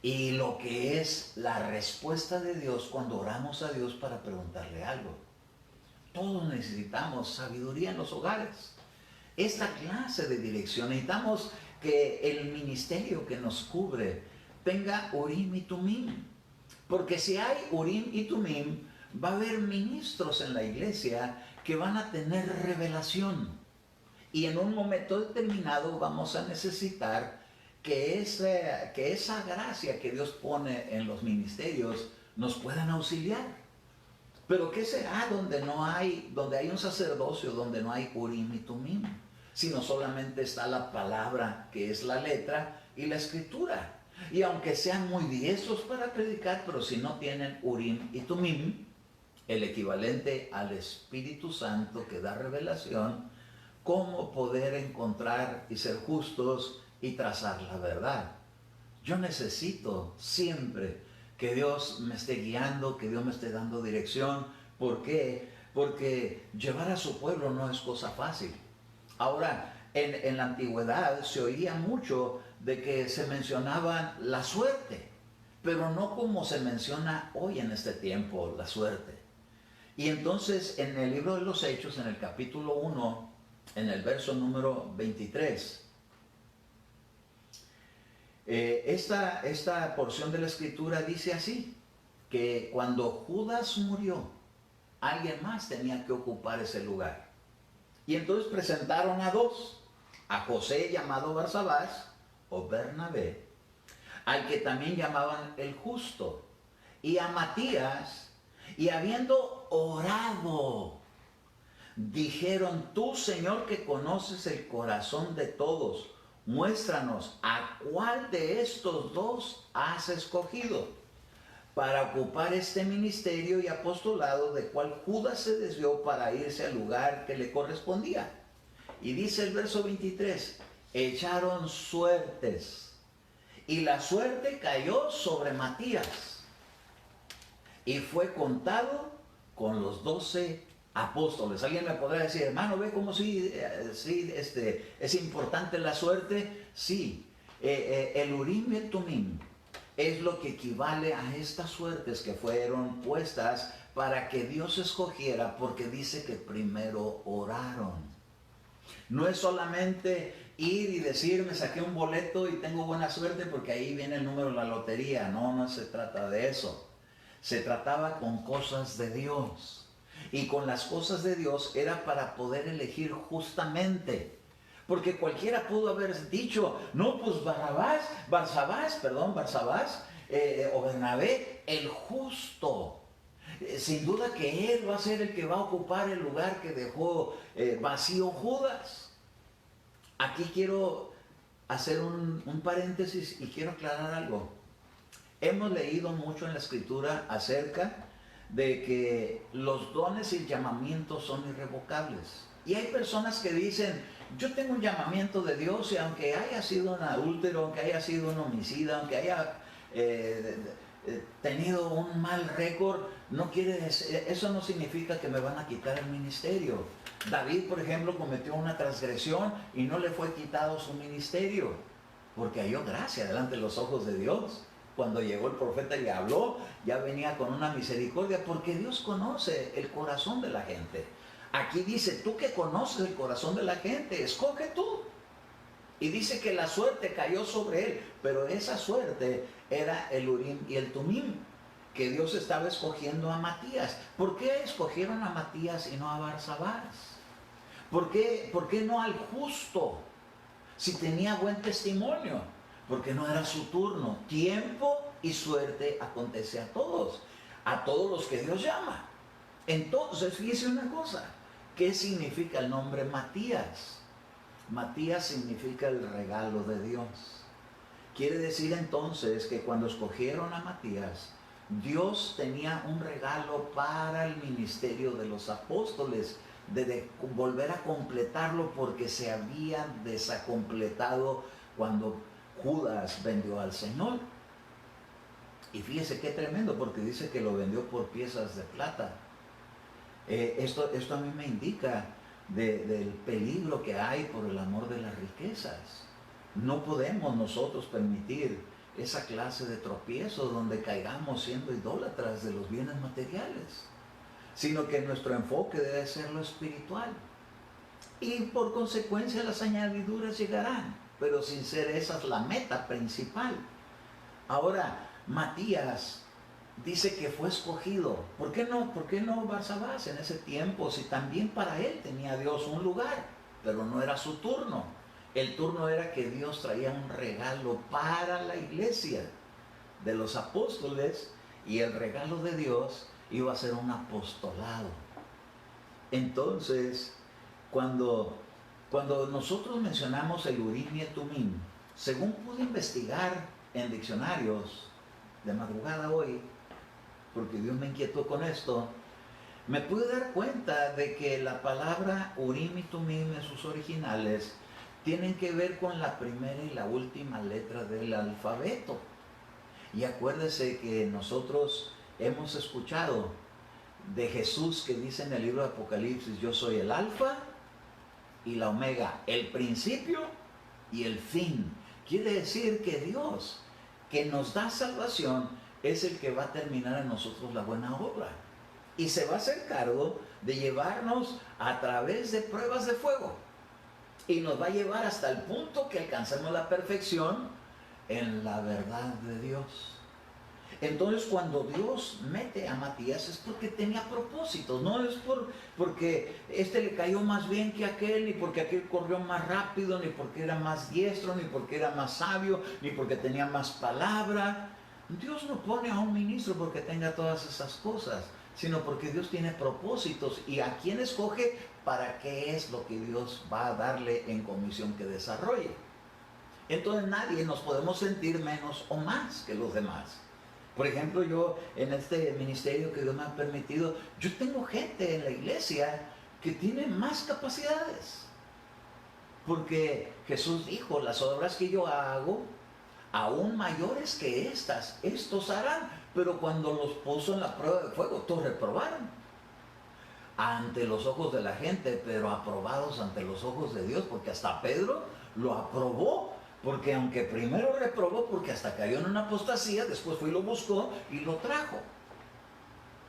y lo que es la respuesta de Dios cuando oramos a Dios para preguntarle algo. Todos necesitamos sabiduría en los hogares, esta clase de dirección. Necesitamos que el ministerio que nos cubre tenga Urim y Tumim, porque si hay Urim y Tumim, va a haber ministros en la iglesia que van a tener revelación. Y en un momento determinado vamos a necesitar que esa gracia que Dios pone en los ministerios nos puedan auxiliar. Pero ¿qué será donde hay un sacerdocio donde no hay Urim y Tumim? Sino solamente está la palabra, que es la letra, y la escritura. Y aunque sean muy diestros para predicar, pero si no tienen Urim y Tumim, el equivalente al Espíritu Santo que da revelación, ¿cómo poder encontrar y ser justos y trazar la verdad? Yo necesito siempre que Dios me esté guiando, que Dios me esté dando dirección. ¿Por qué? Porque llevar a su pueblo no es cosa fácil. Ahora, En la antigüedad se oía mucho de que se mencionaba la suerte, pero no como se menciona hoy en este tiempo, la suerte. Y entonces en el libro de los Hechos, en el capítulo 1, en el verso número 23, esta porción de la escritura dice así, que cuando Judas murió, alguien más tenía que ocupar ese lugar. Y entonces presentaron a dos, a José llamado Barsabás o Bernabé, al que también llamaban el Justo, y a Matías, y habiendo orado, dijeron: tú, Señor, que conoces el corazón de todos, muéstranos a cuál de estos dos has escogido para ocupar este ministerio y apostolado, de cual Judas se desvió para irse al lugar que le correspondía. Y dice el verso 23, echaron suertes, y la suerte cayó sobre Matías, y fue contado con los 12 apóstoles. Alguien me podrá decir: hermano, ¿ve cómo sí, es importante la suerte? Sí, el Urim y el Tumim es lo que equivale a estas suertes que fueron puestas para que Dios escogiera, porque dice que primero oraron. No es solamente ir y decir: me saqué un boleto y tengo buena suerte porque ahí viene el número de la lotería. No, no se trata de eso. Se trataba con cosas de Dios. Y con las cosas de Dios era para poder elegir justamente. Porque cualquiera pudo haber dicho: no, pues Barsabás o Bernabé, el justo. Sin duda que él va a ser el que va a ocupar el lugar que dejó vacío Judas. Aquí quiero hacer un paréntesis y quiero aclarar algo. Hemos leído mucho en la Escritura acerca de que los dones y llamamientos son irrevocables. Y hay personas que dicen: yo tengo un llamamiento de Dios, y aunque haya sido un adúltero, aunque haya sido un homicida, aunque haya tenido un mal récord, eso no significa que me van a quitar el ministerio. David, por ejemplo, cometió una transgresión y no le fue quitado su ministerio, porque halló gracia delante de los ojos de Dios. Cuando llegó el profeta y habló, ya venía con una misericordia, porque Dios conoce el corazón de la gente. Aquí dice: tú que conoces el corazón de la gente, escoge tú. Y dice que la suerte cayó sobre él, pero esa suerte era el Urim y el Tumim, que Dios estaba escogiendo a Matías. ¿Por qué escogieron a Matías y no a Barsabás? ¿Por qué no al justo? Si tenía buen testimonio. Porque no era su turno. Tiempo y suerte acontece a todos los que Dios llama. Entonces, fíjese una cosa: ¿qué significa el nombre Matías? Matías significa el regalo de Dios. Quiere decir entonces que cuando escogieron a Matías, Dios tenía un regalo para el ministerio de los apóstoles, de volver a completarlo, porque se había desacompletado cuando Judas vendió al Señor. Y fíjese qué tremendo, porque dice que lo vendió por piezas de plata. Esto a mí me indica del peligro que hay por el amor de las riquezas. No podemos nosotros permitir esa clase de tropiezos donde caigamos siendo idólatras de los bienes materiales, sino que nuestro enfoque debe ser lo espiritual. Y por consecuencia las añadiduras llegarán, pero sin ser esa la meta principal. Ahora, Matías dice que fue escogido. ¿Por qué no Barsabás en ese tiempo? Si también para él tenía Dios un lugar, pero no era su turno. El turno era que Dios traía un regalo para la iglesia de los apóstoles, y el regalo de Dios iba a ser un apostolado. Entonces, cuando nosotros mencionamos el Urim y el Tumim, según pude investigar en diccionarios de madrugada hoy, porque Dios me inquietó con esto, me pude dar cuenta de que la palabra Urim y Tumim en sus originales tienen que ver con la primera y la última letra del alfabeto. Y acuérdese que nosotros hemos escuchado de Jesús que dice en el libro de Apocalipsis: yo soy el alfa y la omega, el principio y el fin. Quiere decir que Dios, que nos da salvación, es el que va a terminar en nosotros la buena obra. Y se va a hacer cargo de llevarnos a través de pruebas de fuego. Y nos va a llevar hasta el punto que alcancemos la perfección en la verdad de Dios. Entonces, cuando Dios mete a Matías es porque tenía propósitos, no es porque este le cayó más bien que aquel, ni porque aquel corrió más rápido, ni porque era más diestro, ni porque era más sabio, ni porque tenía más palabra. Dios no pone a un ministro porque tenga todas esas cosas, sino porque Dios tiene propósitos y a quién escoge para qué es lo que Dios va a darle en comisión que desarrolle. Entonces nadie nos podemos sentir menos o más que los demás. Por ejemplo, yo en este ministerio que Dios me ha permitido, yo tengo gente en la iglesia que tiene más capacidades. Porque Jesús dijo, las obras que yo hago, aún mayores que estas, estos harán. Pero cuando los puso en la prueba de fuego, todos reprobaron. Ante los ojos de la gente, pero aprobados ante los ojos de Dios, porque hasta Pedro lo aprobó. Porque aunque primero reprobó, porque hasta cayó en una apostasía, después fue y lo buscó y lo trajo.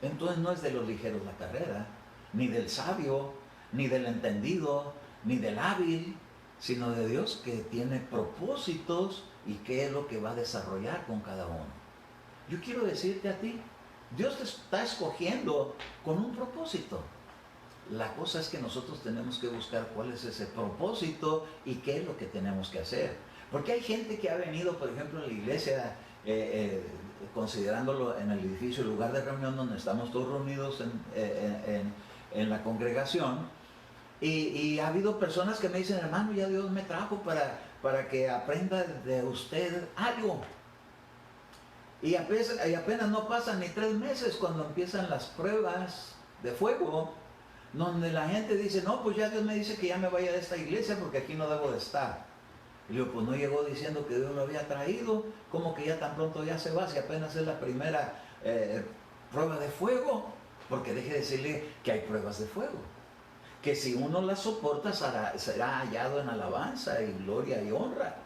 Entonces no es de los ligeros la carrera, ni del sabio, ni del entendido, ni del hábil, sino de Dios que tiene propósitos y qué es lo que va a desarrollar con cada uno. Yo quiero decirte a ti, Dios te está escogiendo con un propósito. La cosa es que nosotros tenemos que buscar cuál es ese propósito y qué es lo que tenemos que hacer. Porque hay gente que ha venido, por ejemplo, a la iglesia, considerándolo en el edificio, el lugar de reunión donde estamos todos reunidos en la congregación, y ha habido personas que me dicen, hermano, ya Dios me trajo para que aprenda de usted algo. Y apenas no pasan ni 3 meses cuando empiezan las pruebas de fuego, donde la gente dice, no, pues ya Dios me dice que ya me vaya de esta iglesia porque aquí no debo de estar. Y le digo, pues no llegó diciendo que Dios lo había traído, como que ya tan pronto ya se va, si apenas es la primera prueba de fuego. Porque deje de decirle que hay pruebas de fuego, que si uno las soporta será hallado en alabanza y gloria y honra.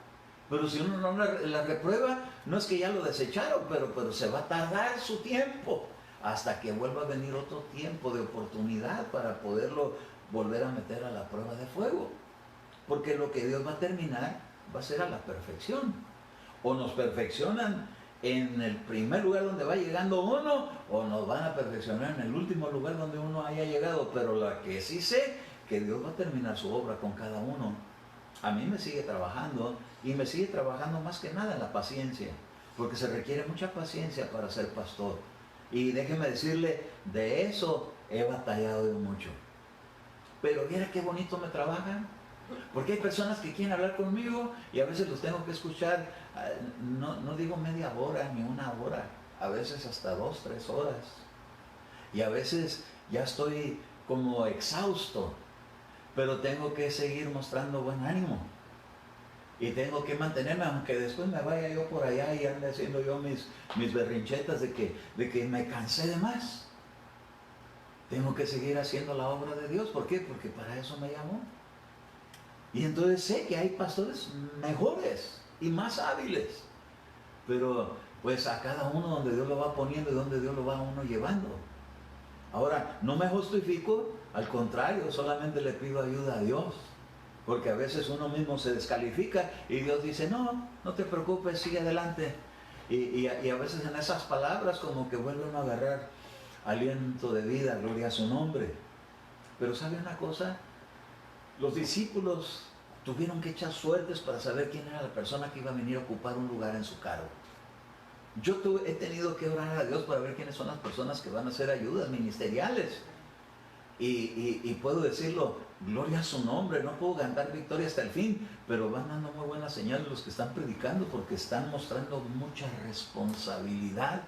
Pero si uno no la reprueba, no es que ya lo desecharon, pero se va a tardar su tiempo hasta que vuelva a venir otro tiempo de oportunidad para poderlo volver a meter a la prueba de fuego. Porque lo que Dios va a terminar va a ser a la perfección. O nos perfeccionan en el primer lugar donde va llegando uno, o nos van a perfeccionar en el último lugar donde uno haya llegado. Pero lo que sí sé, que Dios va a terminar su obra con cada uno. A mí me sigue trabajando, y me sigue trabajando más que nada en la paciencia, porque se requiere mucha paciencia para ser pastor. Y déjeme decirle, de eso he batallado mucho. Pero mira qué bonito me trabajan. Porque hay personas que quieren hablar conmigo y a veces los tengo que escuchar, no digo media hora ni una hora, a veces hasta 2, 3 horas. Y a veces ya estoy como exhausto, pero tengo que seguir mostrando buen ánimo. Y tengo que mantenerme, aunque después me vaya yo por allá y ande haciendo yo mis berrinchetas de que me cansé de más. Tengo que seguir haciendo la obra de Dios. ¿Por qué? Porque para eso me llamó. Y entonces sé que hay pastores mejores y más hábiles. Pero pues a cada uno donde Dios lo va poniendo y donde Dios lo va a uno llevando. Ahora, no me justifico, al contrario, solamente le pido ayuda a Dios. Porque a veces uno mismo se descalifica y Dios dice, no te preocupes, sigue adelante. Y a veces en esas palabras como que vuelve uno a agarrar aliento de vida, gloria a su nombre. Pero ¿sabe una cosa? Los discípulos tuvieron que echar suertes para saber quién era la persona que iba a venir a ocupar un lugar en su cargo. Yo he tenido que orar a Dios para ver quiénes son las personas que van a hacer ayudas ministeriales. Y puedo decirlo, gloria a su nombre, no puedo cantar victoria hasta el fin, pero van dando muy buenas señales los que están predicando porque están mostrando mucha responsabilidad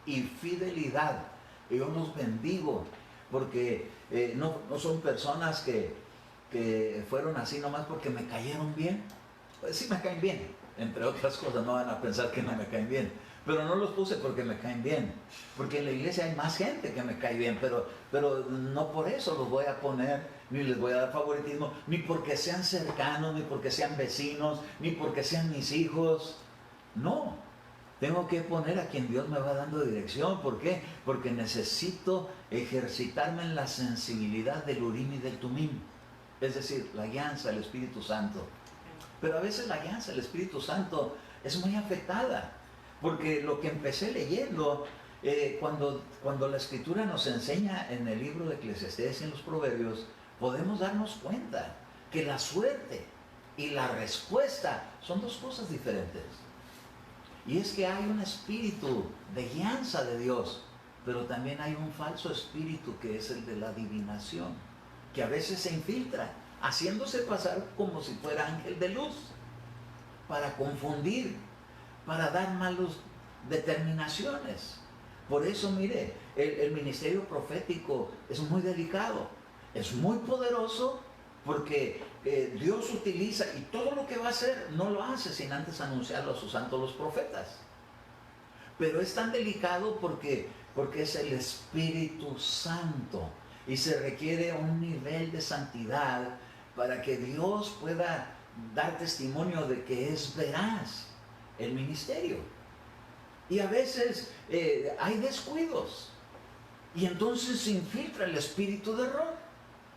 y fidelidad. Y yo los bendigo porque no son personas que fueron así nomás porque me cayeron bien. Pues sí me caen bien, entre otras cosas, no van a pensar que no me caen bien, pero no los puse porque me caen bien, porque en la iglesia hay más gente que me cae bien, pero no por eso los voy a poner ni les voy a dar favoritismo, ni porque sean cercanos, ni porque sean vecinos, ni porque sean mis hijos. No, tengo que poner a quien Dios me va dando dirección. ¿Por qué? Porque necesito ejercitarme en la sensibilidad del Urim y del Tumim. Es decir, la guianza del Espíritu Santo. Pero a veces la guianza del Espíritu Santo es muy afectada. Porque lo que empecé leyendo, cuando la Escritura nos enseña en el libro de Eclesiastés y en los Proverbios, podemos darnos cuenta que la suerte y la respuesta son dos cosas diferentes. Y es que hay un espíritu de guianza de Dios, pero también hay un falso espíritu que es el de la adivinación, que a veces se infiltra, haciéndose pasar como si fuera ángel de luz, para confundir, para dar malas determinaciones. Por eso, mire, el ministerio profético es muy delicado, es muy poderoso, porque Dios utiliza, y todo lo que va a hacer no lo hace sin antes anunciarlo a sus santos los profetas. Pero es tan delicado porque es el Espíritu Santo y se requiere un nivel de santidad para que Dios pueda dar testimonio de que es veraz el ministerio. Y a veces hay descuidos y entonces se infiltra el espíritu de error.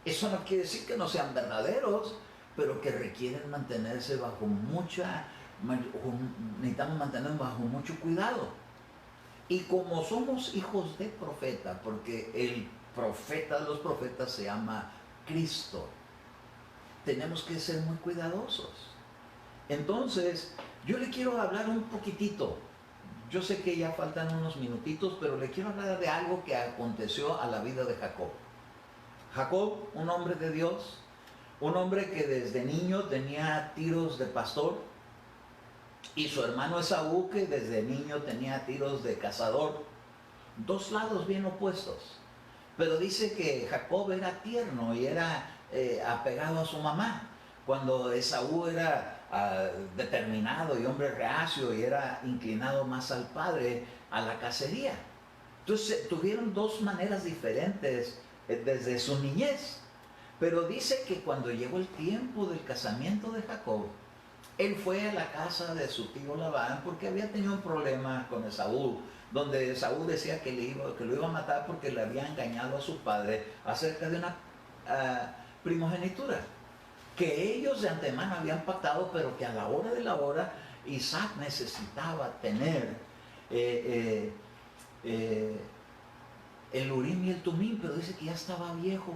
Eso no quiere decir que no sean verdaderos, pero que requieren mantenerse necesitamos mantenernos bajo mucho cuidado. Y como somos hijos de profeta, porque el profeta de los profetas se llama Cristo, tenemos que ser muy cuidadosos. Entonces, yo le quiero hablar un poquitito. Yo sé que ya faltan unos minutitos, pero le quiero hablar de algo que aconteció a la vida de Jacob. Jacob, un hombre de Dios, un hombre que desde niño tenía tiros de pastor, y su hermano Esaú, que desde niño tenía tiros de cazador. Dos lados bien opuestos. Pero dice que Jacob era tierno y era apegado a su mamá, cuando Esaú era determinado y hombre reacio y era inclinado más al padre, a la cacería. Entonces tuvieron dos maneras diferentes desde su niñez. Pero dice que cuando llegó el tiempo del casamiento de Jacob, él fue a la casa de su tío Labán porque había tenido un problema con Esaú, donde Esaú decía que lo iba a matar porque le había engañado a su padre acerca de una primogenitura que ellos de antemano habían pactado, pero que a la hora de la hora Isaac necesitaba tener el Urim y el Tumim, pero dice que ya estaba viejo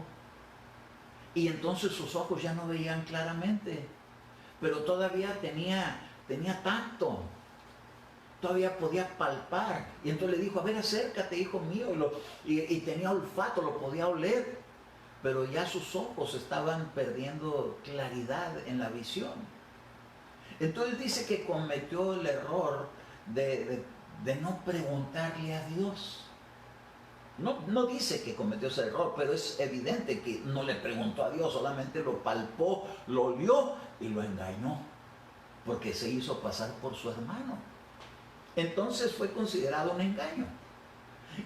y entonces sus ojos ya no veían claramente, pero todavía tenía tacto, todavía podía palpar. Y entonces le dijo: a ver, acércate, hijo mío. Y tenía olfato, lo podía oler, pero ya sus ojos estaban perdiendo claridad en la visión. Entonces dice que cometió el error de no preguntarle a Dios. No dice que cometió ese error, pero es evidente que no le preguntó a Dios, solamente lo palpó, lo olió y lo engañó, porque se hizo pasar por su hermano. Entonces fue considerado un engaño.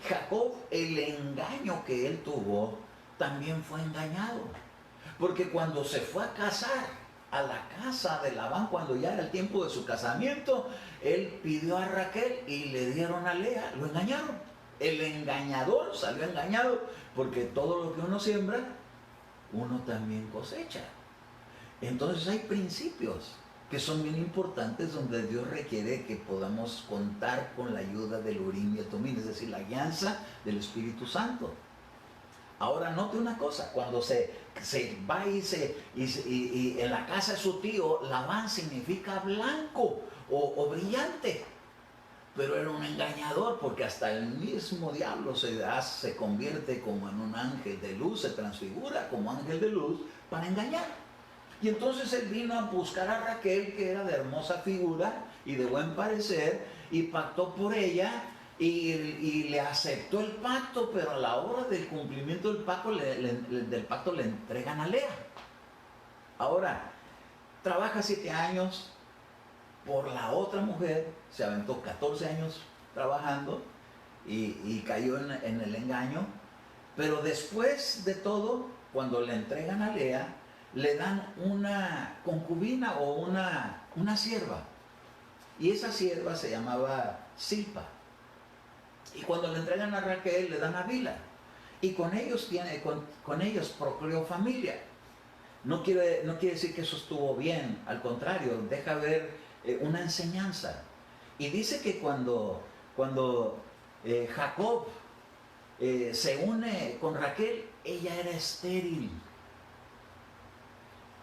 Jacob, el engaño que él tuvo, también fue engañado, porque cuando se fue a casar a la casa de Labán, cuando ya era el tiempo de su casamiento, él pidió a Raquel y le dieron a Lea. Lo engañaron. El engañador salió engañado, porque todo lo que uno siembra, uno también cosecha. Entonces hay principios que son bien importantes, donde Dios requiere que podamos contar con la ayuda del Urim y el Tumim, es decir, la guianza del Espíritu Santo. Ahora note una cosa: cuando se va y en la casa de su tío, Labán significa blanco o brillante. Pero era un engañador, porque hasta el mismo diablo se convierte como en un ángel de luz, se transfigura como ángel de luz para engañar. Y entonces él vino a buscar a Raquel, que era de hermosa figura y de buen parecer, y pactó por ella y le aceptó el pacto, pero a la hora del cumplimiento del pacto le entregan a Lea. Ahora, trabaja 7 años por la otra mujer, se aventó 14 años trabajando y cayó en el engaño, pero después de todo cuando le entregan a Lea, le dan una concubina o una sierva. Y esa sierva se llamaba Silpa. Y cuando le entregan a Raquel, le dan a Bilha. Y con ellos procreó familia. No quiere decir que eso estuvo bien, al contrario, deja ver una enseñanza. Y dice que cuando Jacob se une con Raquel, ella era estéril.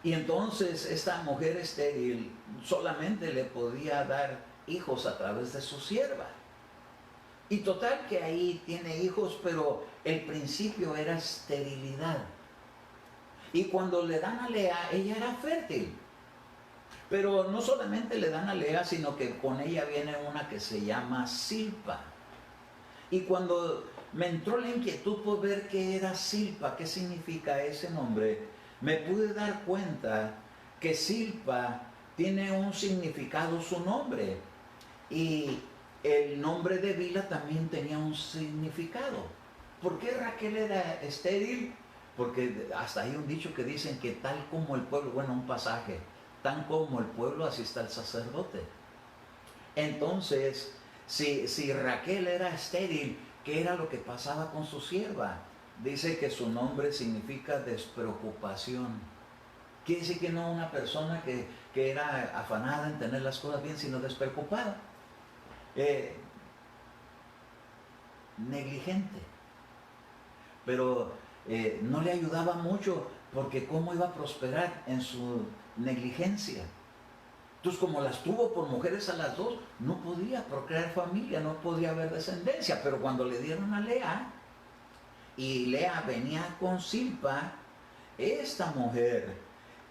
Y entonces esta mujer estéril solamente le podía dar hijos a través de su sierva. Y total que ahí tiene hijos, pero el principio era esterilidad. Y cuando le dan a Lea, ella era fértil. Pero no solamente le dan a Lea, sino que con ella viene una que se llama Silpa. Y cuando me entró la inquietud por ver qué era Silpa, qué significa ese nombre, me pude dar cuenta que Silpa tiene un significado su nombre. Y el nombre de Bilha también tenía un significado. ¿Por qué Raquel era estéril? Porque hasta hay un dicho que dicen que tal como el pueblo, bueno, un pasaje, tan como el pueblo, así está el sacerdote. Entonces, si Raquel era estéril, ¿qué era lo que pasaba con su sierva? Dice que su nombre significa despreocupación. Quiere decir que no una persona que era afanada en tener las cosas bien, sino despreocupada. Negligente. Pero no le ayudaba mucho, porque ¿cómo iba a prosperar en su negligencia? Entonces, como las tuvo por mujeres a las dos, no podía procrear familia, no podía haber descendencia. Pero cuando le dieron a Lea, y Lea venía con Silpa, esta mujer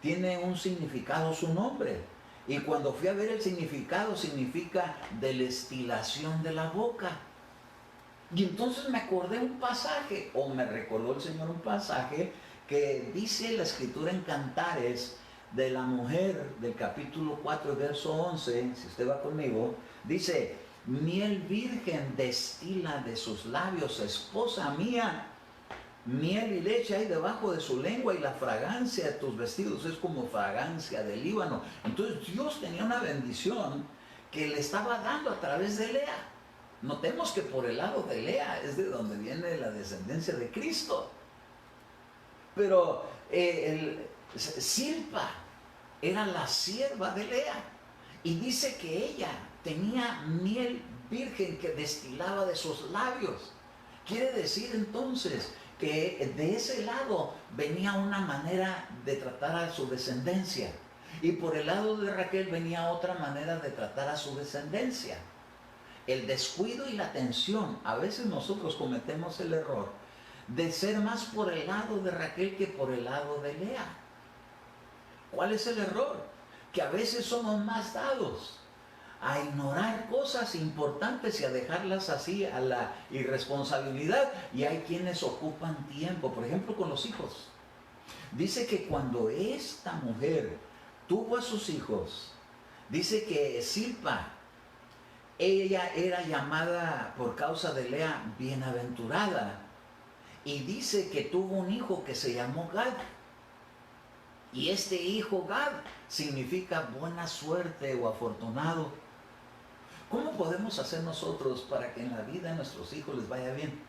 tiene un significado su nombre. Y cuando fui a ver el significado, significa destilación de la boca. Y entonces me acordé un pasaje, o me recordó el Señor un pasaje, que dice la Escritura en Cantares, de la mujer del capítulo 4, verso 11, si usted va conmigo, dice: miel virgen destila de sus labios, esposa mía, miel y leche hay debajo de su lengua, y la fragancia de tus vestidos es como fragancia del Líbano. Entonces Dios tenía una bendición que le estaba dando a través de Lea. Notemos que por el lado de Lea es de donde viene la descendencia de Cristo. Pero Silpa era la sierva de Lea, y dice que ella tenía miel virgen que destilaba de sus labios. Quiere decir entonces que de ese lado venía una manera de tratar a su descendencia, y por el lado de Raquel venía otra manera de tratar a su descendencia. El descuido y la tensión, a veces nosotros cometemos el error de ser más por el lado de Raquel que por el lado de Lea. ¿Cuál es el error? Que a veces somos más dados a ignorar cosas importantes y a dejarlas así a la irresponsabilidad. Y hay quienes ocupan tiempo, por ejemplo con los hijos. Dice que cuando esta mujer tuvo a sus hijos, dice que Silpa, ella era llamada por causa de Lea bienaventurada, y dice que tuvo un hijo que se llamó Gad. Y este hijo Gad significa buena suerte o afortunado. ¿Cómo podemos hacer nosotros para que en la vida a nuestros hijos les vaya bien?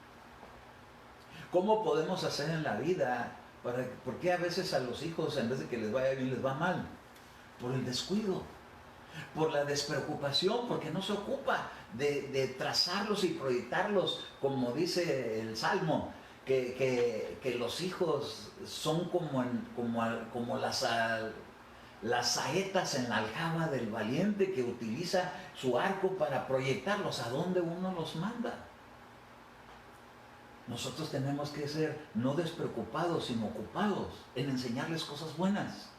¿Cómo podemos hacer en la vida por qué a veces a los hijos, en vez de que les vaya bien, les va mal? Por el descuido, por la despreocupación, porque no se ocupa de trazarlos y proyectarlos, como dice el Salmo, que los hijos son como las saetas en la aljaba del valiente, que utiliza su arco para proyectarlos a donde uno los manda. Nosotros tenemos que ser no despreocupados, sino ocupados en enseñarles cosas buenas,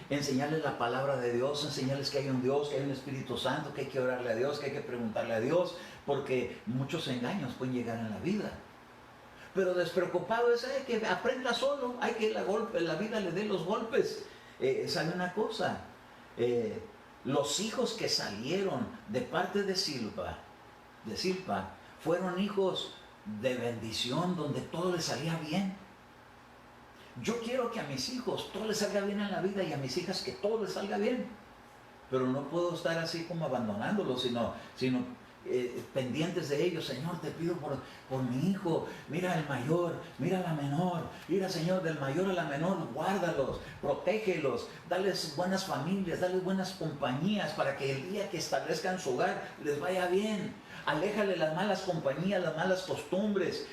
enseñarles la palabra de Dios, enseñarles que hay un Dios, que hay un Espíritu Santo, que hay que orarle a Dios, que hay que preguntarle a Dios, porque muchos engaños pueden llegar en la vida. Pero despreocupado es que aprenda solo, hay que la vida le dé los golpes. ¿Sabe una cosa? Los hijos que salieron de parte de Silpa fueron hijos de bendición, donde todo le salía bien. Yo quiero que a mis hijos todo les salga bien en la vida y a mis hijas que todo les salga bien. Pero no puedo estar así como abandonándolos, sino pendientes de ellos. Señor, te pido por mi hijo, mira al mayor, mira a la menor, mira, Señor, del mayor a la menor, guárdalos, protégelos, dales buenas familias, dales buenas compañías para que el día que establezcan su hogar les vaya bien. Aléjale las malas compañías, las malas costumbres,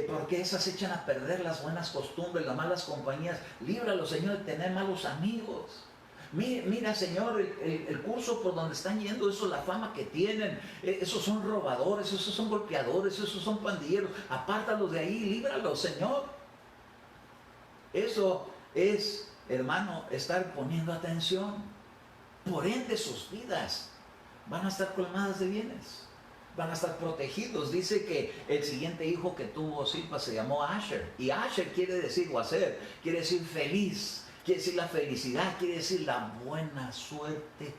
porque esas echan a perder las buenas costumbres, las malas compañías. Líbralos, Señor, de tener malos amigos. Mira, Señor, el curso por donde están yendo, eso, la fama que tienen, esos son robadores, esos son golpeadores, esos son pandilleros. Apártalos de ahí, líbralos, Señor. Eso es, hermano, estar poniendo atención. Por ende, sus vidas van a estar colmadas de bienes, van a estar protegidos. Dice que el siguiente hijo que tuvo Zilpa se llamó Asher. Y Asher quiere decir, o Aser, quiere decir feliz. Quiere decir la felicidad, quiere decir la buena suerte.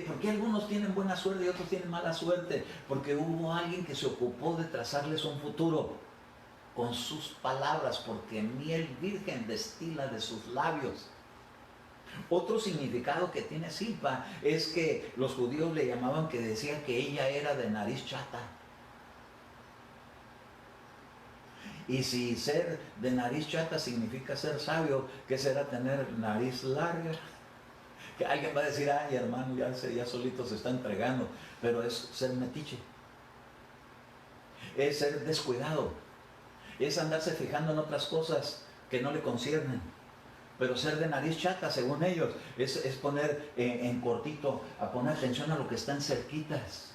¿Por qué algunos tienen buena suerte y otros tienen mala suerte? Porque hubo alguien que se ocupó de trazarles un futuro con sus palabras, porque miel virgen destila de sus labios. Otro significado que tiene Zilpa es que los judíos le llamaban, que decían que ella era de nariz chata. Y si ser de nariz chata significa ser sabio, ¿qué será tener nariz larga? Que alguien va a decir, ay, hermano, ya solito se está entregando. Pero es ser metiche, es ser descuidado, es andarse fijando en otras cosas que no le conciernen. Pero ser de nariz chata, según ellos, es poner en cortito, a poner atención a lo que están cerquitas.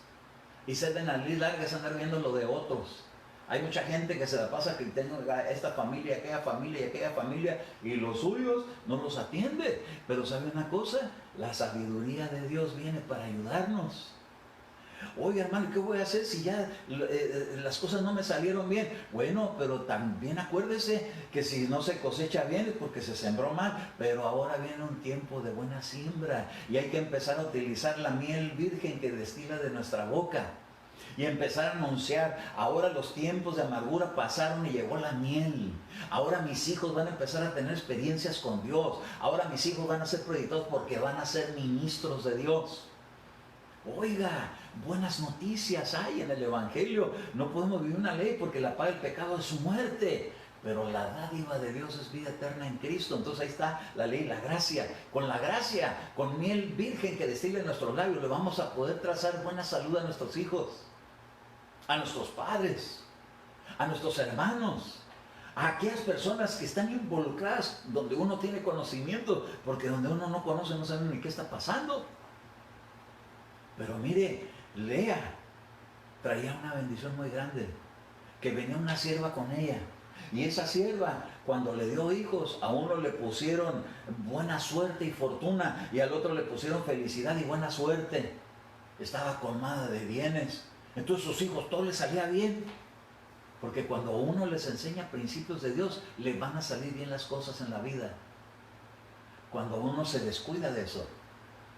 Y ser de nariz larga es andar viendo lo de otros. Hay mucha gente que se la pasa que tengo esta familia, aquella familia y aquella familia, y los suyos no los atiende. Pero ¿sabe una cosa? La sabiduría de Dios viene para ayudarnos. Oye, hermano, ¿qué voy a hacer si ya las cosas no me salieron bien? Bueno, pero también acuérdese que si no se cosecha bien es porque se sembró mal. Pero ahora viene un tiempo de buena siembra y hay que empezar a utilizar la miel virgen que destila de nuestra boca. Y empezar a anunciar, ahora los tiempos de amargura pasaron y llegó la miel. Ahora mis hijos van a empezar a tener experiencias con Dios. Ahora mis hijos van a ser proyectados porque van a ser ministros de Dios. Oiga, buenas noticias hay en el Evangelio. No podemos vivir una ley porque la paga del pecado es su muerte. Pero la dádiva de Dios es vida eterna en Cristo. Entonces ahí está la ley, la gracia. Con la gracia, con miel virgen que destila en nuestros labios, le vamos a poder trazar buena salud a nuestros hijos, a nuestros padres, a nuestros hermanos, a aquellas personas que están involucradas donde uno tiene conocimiento, porque donde uno no conoce no sabe ni qué está pasando. Pero mire, Lea traía una bendición muy grande, que venía una sierva con ella, y esa sierva, cuando le dio hijos, a uno le pusieron buena suerte y fortuna, y al otro le pusieron felicidad y buena suerte. Estaba colmada de bienes. Entonces sus hijos todo les salía bien, porque cuando uno les enseña principios de Dios, les van a salir bien las cosas en la vida. Cuando uno se descuida de eso,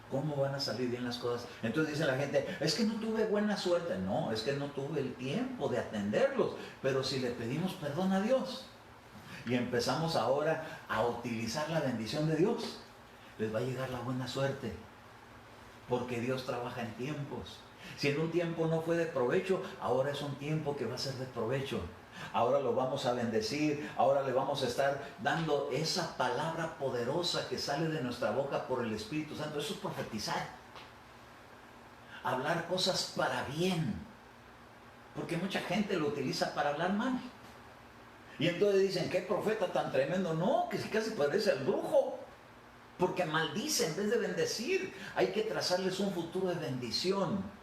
¿cómo van a salir bien las cosas? Entonces dice la gente, es que no tuve buena suerte. No, es que no tuve el tiempo de atenderlos. Pero si le pedimos perdón a Dios y empezamos ahora a utilizar la bendición de Dios, les va a llegar la buena suerte, porque Dios trabaja en tiempos. Si en un tiempo no fue de provecho, ahora es un tiempo que va a ser de provecho. Ahora lo vamos a bendecir, ahora le vamos a estar dando esa palabra poderosa que sale de nuestra boca por el Espíritu Santo. Eso es profetizar. Hablar cosas para bien. Porque mucha gente lo utiliza para hablar mal. Y entonces dicen, ¿qué profeta tan tremendo? No, que casi parece el brujo. Porque maldice en vez de bendecir. Hay que trazarles un futuro de bendición.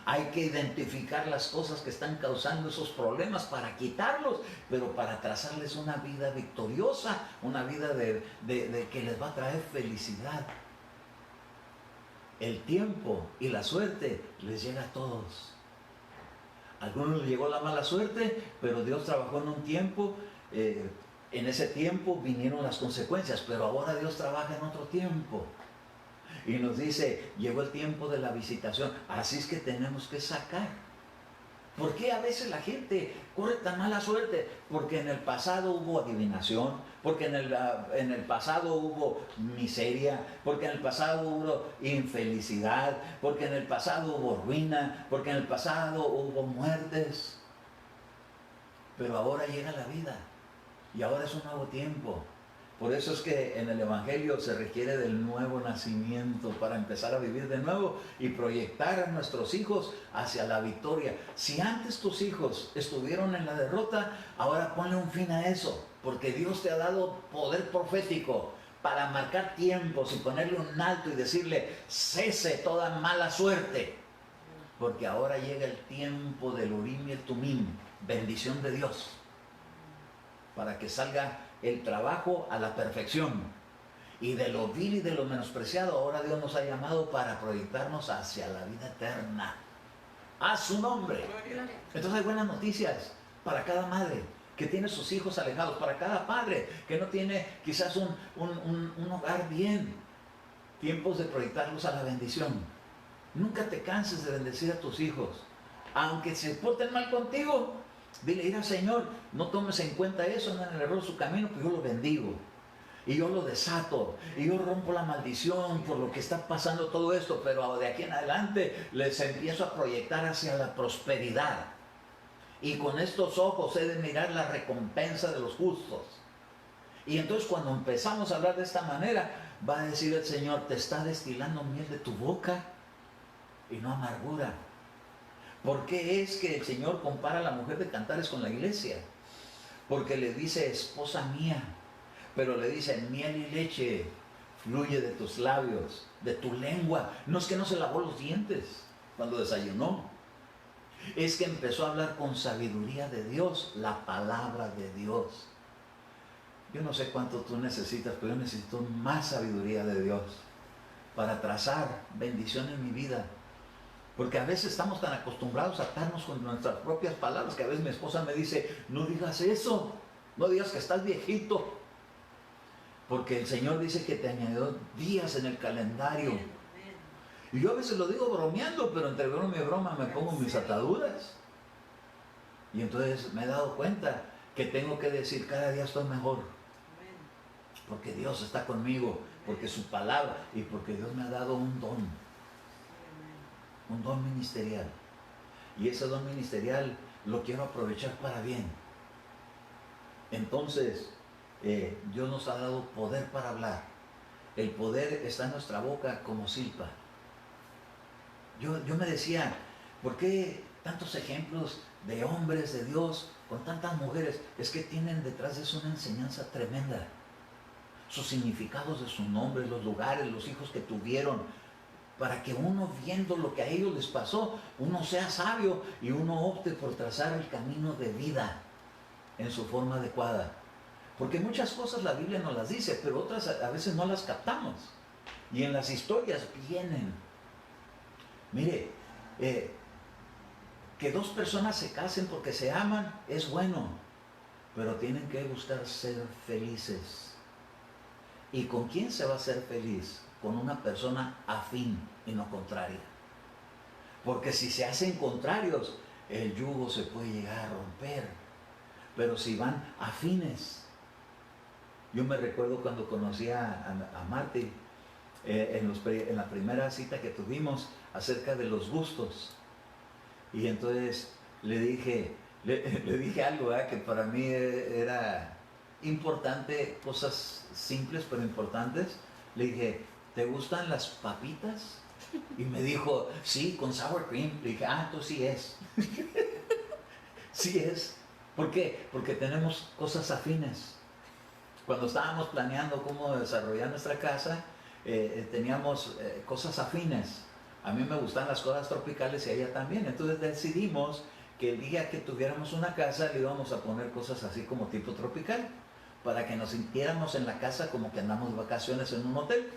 Hay que identificar las cosas que están causando esos problemas para quitarlos, pero para trazarles una vida victoriosa, una vida de que les va a traer felicidad. El tiempo y la suerte les llega a todos. A algunos les llegó la mala suerte, pero Dios trabajó en un tiempo. En ese tiempo vinieron las consecuencias, pero ahora Dios trabaja en otro tiempo. Y nos dice, llegó el tiempo de la visitación. Así es que tenemos que sacar ¿Por qué a veces la gente corre tan mala suerte? Porque en el pasado hubo adivinación, porque en el pasado hubo miseria, porque en el pasado hubo infelicidad, porque en el pasado hubo ruina, porque en el pasado hubo muertes. Pero ahora llega la vida y ahora es un nuevo tiempo. Por eso es que en el Evangelio se requiere del nuevo nacimiento para empezar a vivir de nuevo y proyectar a nuestros hijos hacia la victoria. Si antes tus hijos estuvieron en la derrota, ahora ponle un fin a eso, porque Dios te ha dado poder profético para marcar tiempos y ponerle un alto y decirle, cese toda mala suerte, porque ahora llega el tiempo del Urim y el Tumim, bendición de Dios, para que salga el trabajo a la perfección. Y de lo vil y de lo menospreciado, ahora Dios nos ha llamado para proyectarnos hacia la vida eterna. A su nombre. Entonces hay buenas noticias para cada madre que tiene sus hijos alejados, para cada padre que no tiene quizás un hogar bien. Tiempos de proyectarlos a la bendición. Nunca te canses de bendecir a tus hijos, aunque se porten mal contigo. Dile, mira Señor, no tomes en cuenta eso, no en el error de su camino, pues yo lo bendigo. Y yo lo desato. Y yo rompo la maldición por lo que está pasando todo esto. Pero de aquí en adelante les empiezo a proyectar hacia la prosperidad. Y con estos ojos he de mirar la recompensa de los justos. Y entonces cuando empezamos a hablar de esta manera, va a decir el Señor, te está destilando miel de tu boca y no amargura. ¿Por qué es que el Señor compara a la mujer de Cantares con la iglesia? Porque le dice esposa mía, pero le dice miel y leche fluye de tus labios, de tu lengua. No es que no se lavó los dientes cuando desayunó, es que empezó a hablar con sabiduría de Dios, la palabra de Dios. Yo no sé cuánto tú necesitas, pero yo necesito más sabiduría de Dios para trazar bendición en mi vida. Porque a veces estamos tan acostumbrados a atarnos con nuestras propias palabras que a veces mi esposa me dice, no digas eso, no digas que estás viejito. Porque el Señor dice que te añadió días en el calendario. Y yo a veces lo digo bromeando, pero entre broma y broma me pongo mis ataduras. Y entonces me he dado cuenta que tengo que decir, cada día estoy mejor. Porque Dios está conmigo, porque su palabra y porque Dios me ha dado un don ministerial. Y ese don ministerial lo quiero aprovechar para bien. Entonces, Dios nos ha dado poder para hablar. El poder está en nuestra boca como silpa. Yo me decía, ¿por qué tantos ejemplos de hombres de Dios con tantas mujeres? Es que tienen detrás de eso una enseñanza tremenda. Sus significados de su nombre, los lugares, los hijos que tuvieron, para que uno, viendo lo que a ellos les pasó, uno sea sabio y uno opte por trazar el camino de vida en su forma adecuada. Porque muchas cosas la Biblia nos las dice, pero otras a veces no las captamos. Y en las historias vienen. Mire, que dos personas se casen porque se aman es bueno, pero tienen que buscar ser felices. ¿Y con quién se va a ser feliz? Con una persona afín y no contraria. Porque si se hacen contrarios, el yugo se puede llegar a romper. Pero si van afines. Yo me recuerdo cuando conocí a Marty, en la primera cita que tuvimos acerca de los gustos. Y entonces le dije algo que para mí era importante, cosas simples pero importantes. Le dije, ¿te gustan las papitas? Y me dijo, sí, con sour cream. Le dije, entonces sí es. Sí es. ¿Por qué? Porque tenemos cosas afines. Cuando estábamos planeando cómo desarrollar nuestra casa, teníamos cosas afines. A mí me gustan las cosas tropicales y a ella también. Entonces decidimos que el día que tuviéramos una casa le íbamos a poner cosas así como tipo tropical, para que nos sintiéramos en la casa como que andamos de vacaciones en un hotel.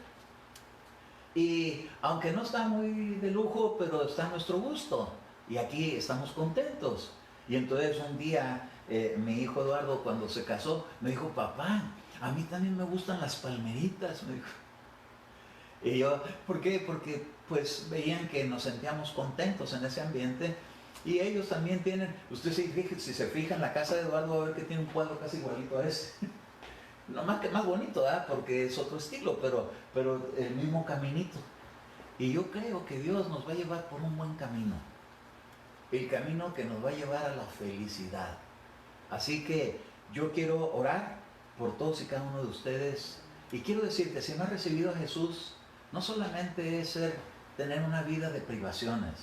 Y aunque no está muy de lujo, pero está a nuestro gusto. Y aquí estamos contentos. Y entonces un día mi hijo Eduardo, cuando se casó, me dijo, papá, a mí también me gustan las palmeritas, me dijo. Y yo, ¿por qué? Porque pues veían que nos sentíamos contentos en ese ambiente. Y ellos también tienen, usted si se fija en la casa de Eduardo, va a ver que tiene un cuadro casi igualito a ese. No más que más bonito, ¿verdad? Porque es otro estilo, pero el mismo caminito. Y yo creo que Dios nos va a llevar por un buen camino. El camino que nos va a llevar a la felicidad. Así que yo quiero orar por todos y cada uno de ustedes. Y quiero decirte, si no has recibido a Jesús, no solamente es tener una vida de privaciones,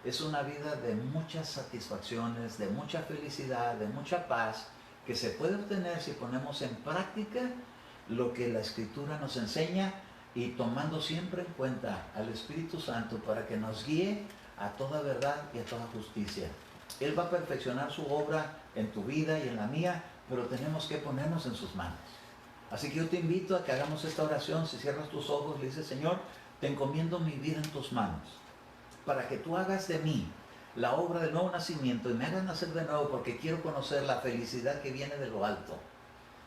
es una vida de muchas satisfacciones, de mucha felicidad, de mucha paz, que se puede obtener si ponemos en práctica lo que la Escritura nos enseña y tomando siempre en cuenta al Espíritu Santo para que nos guíe a toda verdad y a toda justicia. Él va a perfeccionar su obra en tu vida y en la mía, pero tenemos que ponernos en sus manos. Así que yo te invito a que hagamos esta oración. Si cierras tus ojos, le dices: Señor, te encomiendo mi vida en tus manos, para que tú hagas de mí la obra del nuevo nacimiento y me hagas nacer de nuevo, porque quiero conocer la felicidad que viene de lo alto,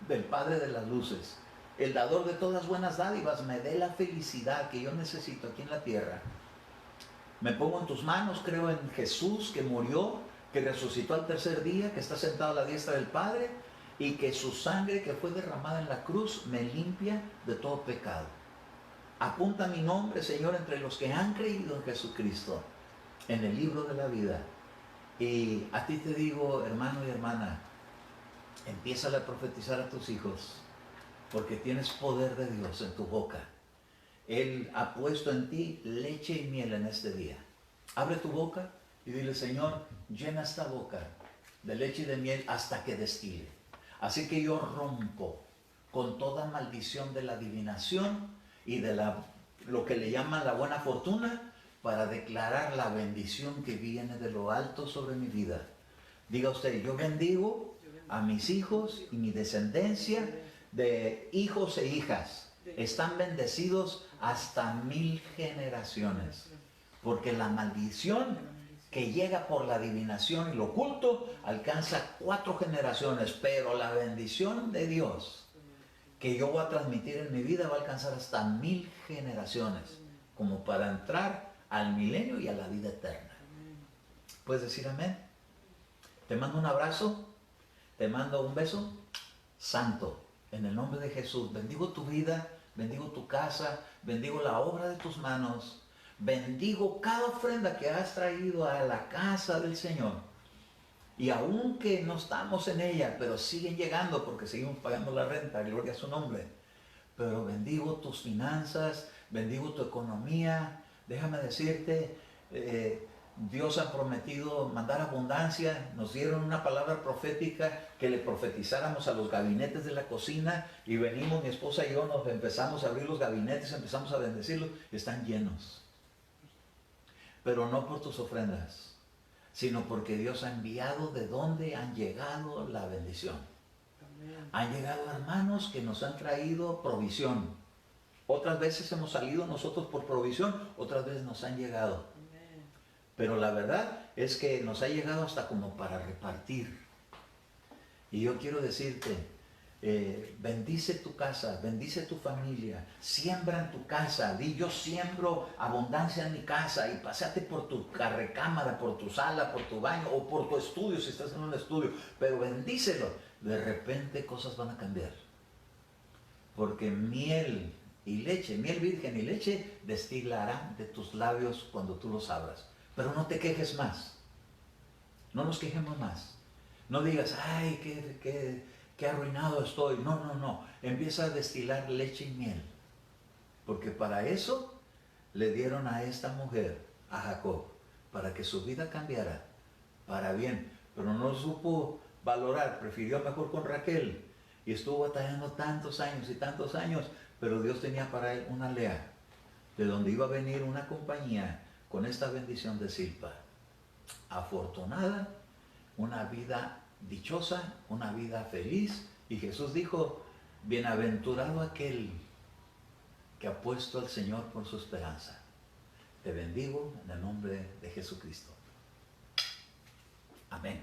del Padre de las luces, el dador de todas buenas dádivas. Me dé la felicidad que yo necesito aquí en la tierra. Me pongo en tus manos, creo en Jesús que murió, que resucitó al tercer día, que está sentado a la diestra del Padre, y que su sangre que fue derramada en la cruz me limpia de todo pecado. Apunta mi nombre, Señor, entre los que han creído en Jesucristo, en el libro de la vida. Y a ti te digo, hermano y hermana, empieza a profetizar a tus hijos, porque tienes poder de Dios en tu boca. Él ha puesto en ti leche y miel en este día. Abre tu boca y dile: Señor, llena esta boca de leche y de miel hasta que destile. Así que yo rompo con toda maldición de la adivinación y de lo que le llaman la buena fortuna, para declarar la bendición que viene de lo alto sobre mi vida. Diga usted: yo bendigo a mis hijos y mi descendencia de hijos e hijas. Están bendecidos hasta 1000 generaciones. Porque la maldición que llega por la adivinación y lo oculto alcanza 4 generaciones. Pero la bendición de Dios que yo voy a transmitir en mi vida va a alcanzar hasta 1000 generaciones. Como para entrar al milenio y a la vida eterna. ¿Puedes decir amén? Te mando un abrazo. Te mando un beso santo. En el nombre de Jesús, bendigo tu vida, bendigo tu casa, bendigo la obra de tus manos, bendigo cada ofrenda que has traído a la casa del Señor. Y aunque no estamos en ella, pero siguen llegando porque seguimos pagando la renta, gloria a su nombre. Pero bendigo tus finanzas, bendigo tu economía. Déjame decirte, Dios ha prometido mandar abundancia. Nos dieron una palabra profética que le profetizáramos a los gabinetes de la cocina, y venimos mi esposa y yo, nos empezamos a abrir los gabinetes, empezamos a bendecirlos y están llenos. Pero no por tus ofrendas, sino porque Dios ha enviado de donde han llegado la bendición. Han llegado hermanos que nos han traído provisión. Otras veces hemos salido nosotros por provisión, otras veces nos han llegado. Pero la verdad es que nos ha llegado hasta como para repartir. Y yo quiero decirte, bendice tu casa, bendice tu familia, siembra en tu casa. Di: yo siembro abundancia en mi casa. Y pásate por tu recámara, por tu sala, por tu baño o por tu estudio si estás en un estudio. Pero bendícelo. De repente cosas van a cambiar. Porque miel y leche, miel virgen y leche destilarán de tus labios cuando tú los abras. Pero no te quejes más. No nos quejemos más. No digas: ay, qué arruinado estoy. No. Empieza a destilar leche y miel. Porque para eso le dieron a esta mujer, a Jacob, para que su vida cambiara para bien. Pero no supo valorar. Prefirió mejor con Raquel. Y estuvo batallando tantos años y tantos años. Pero Dios tenía para él una Lea, de donde iba a venir una compañía con esta bendición de Zilpa. Afortunada, una vida dichosa, una vida feliz. Y Jesús dijo: bienaventurado aquel que ha puesto al Señor por su esperanza. Te bendigo en el nombre de Jesucristo. Amén.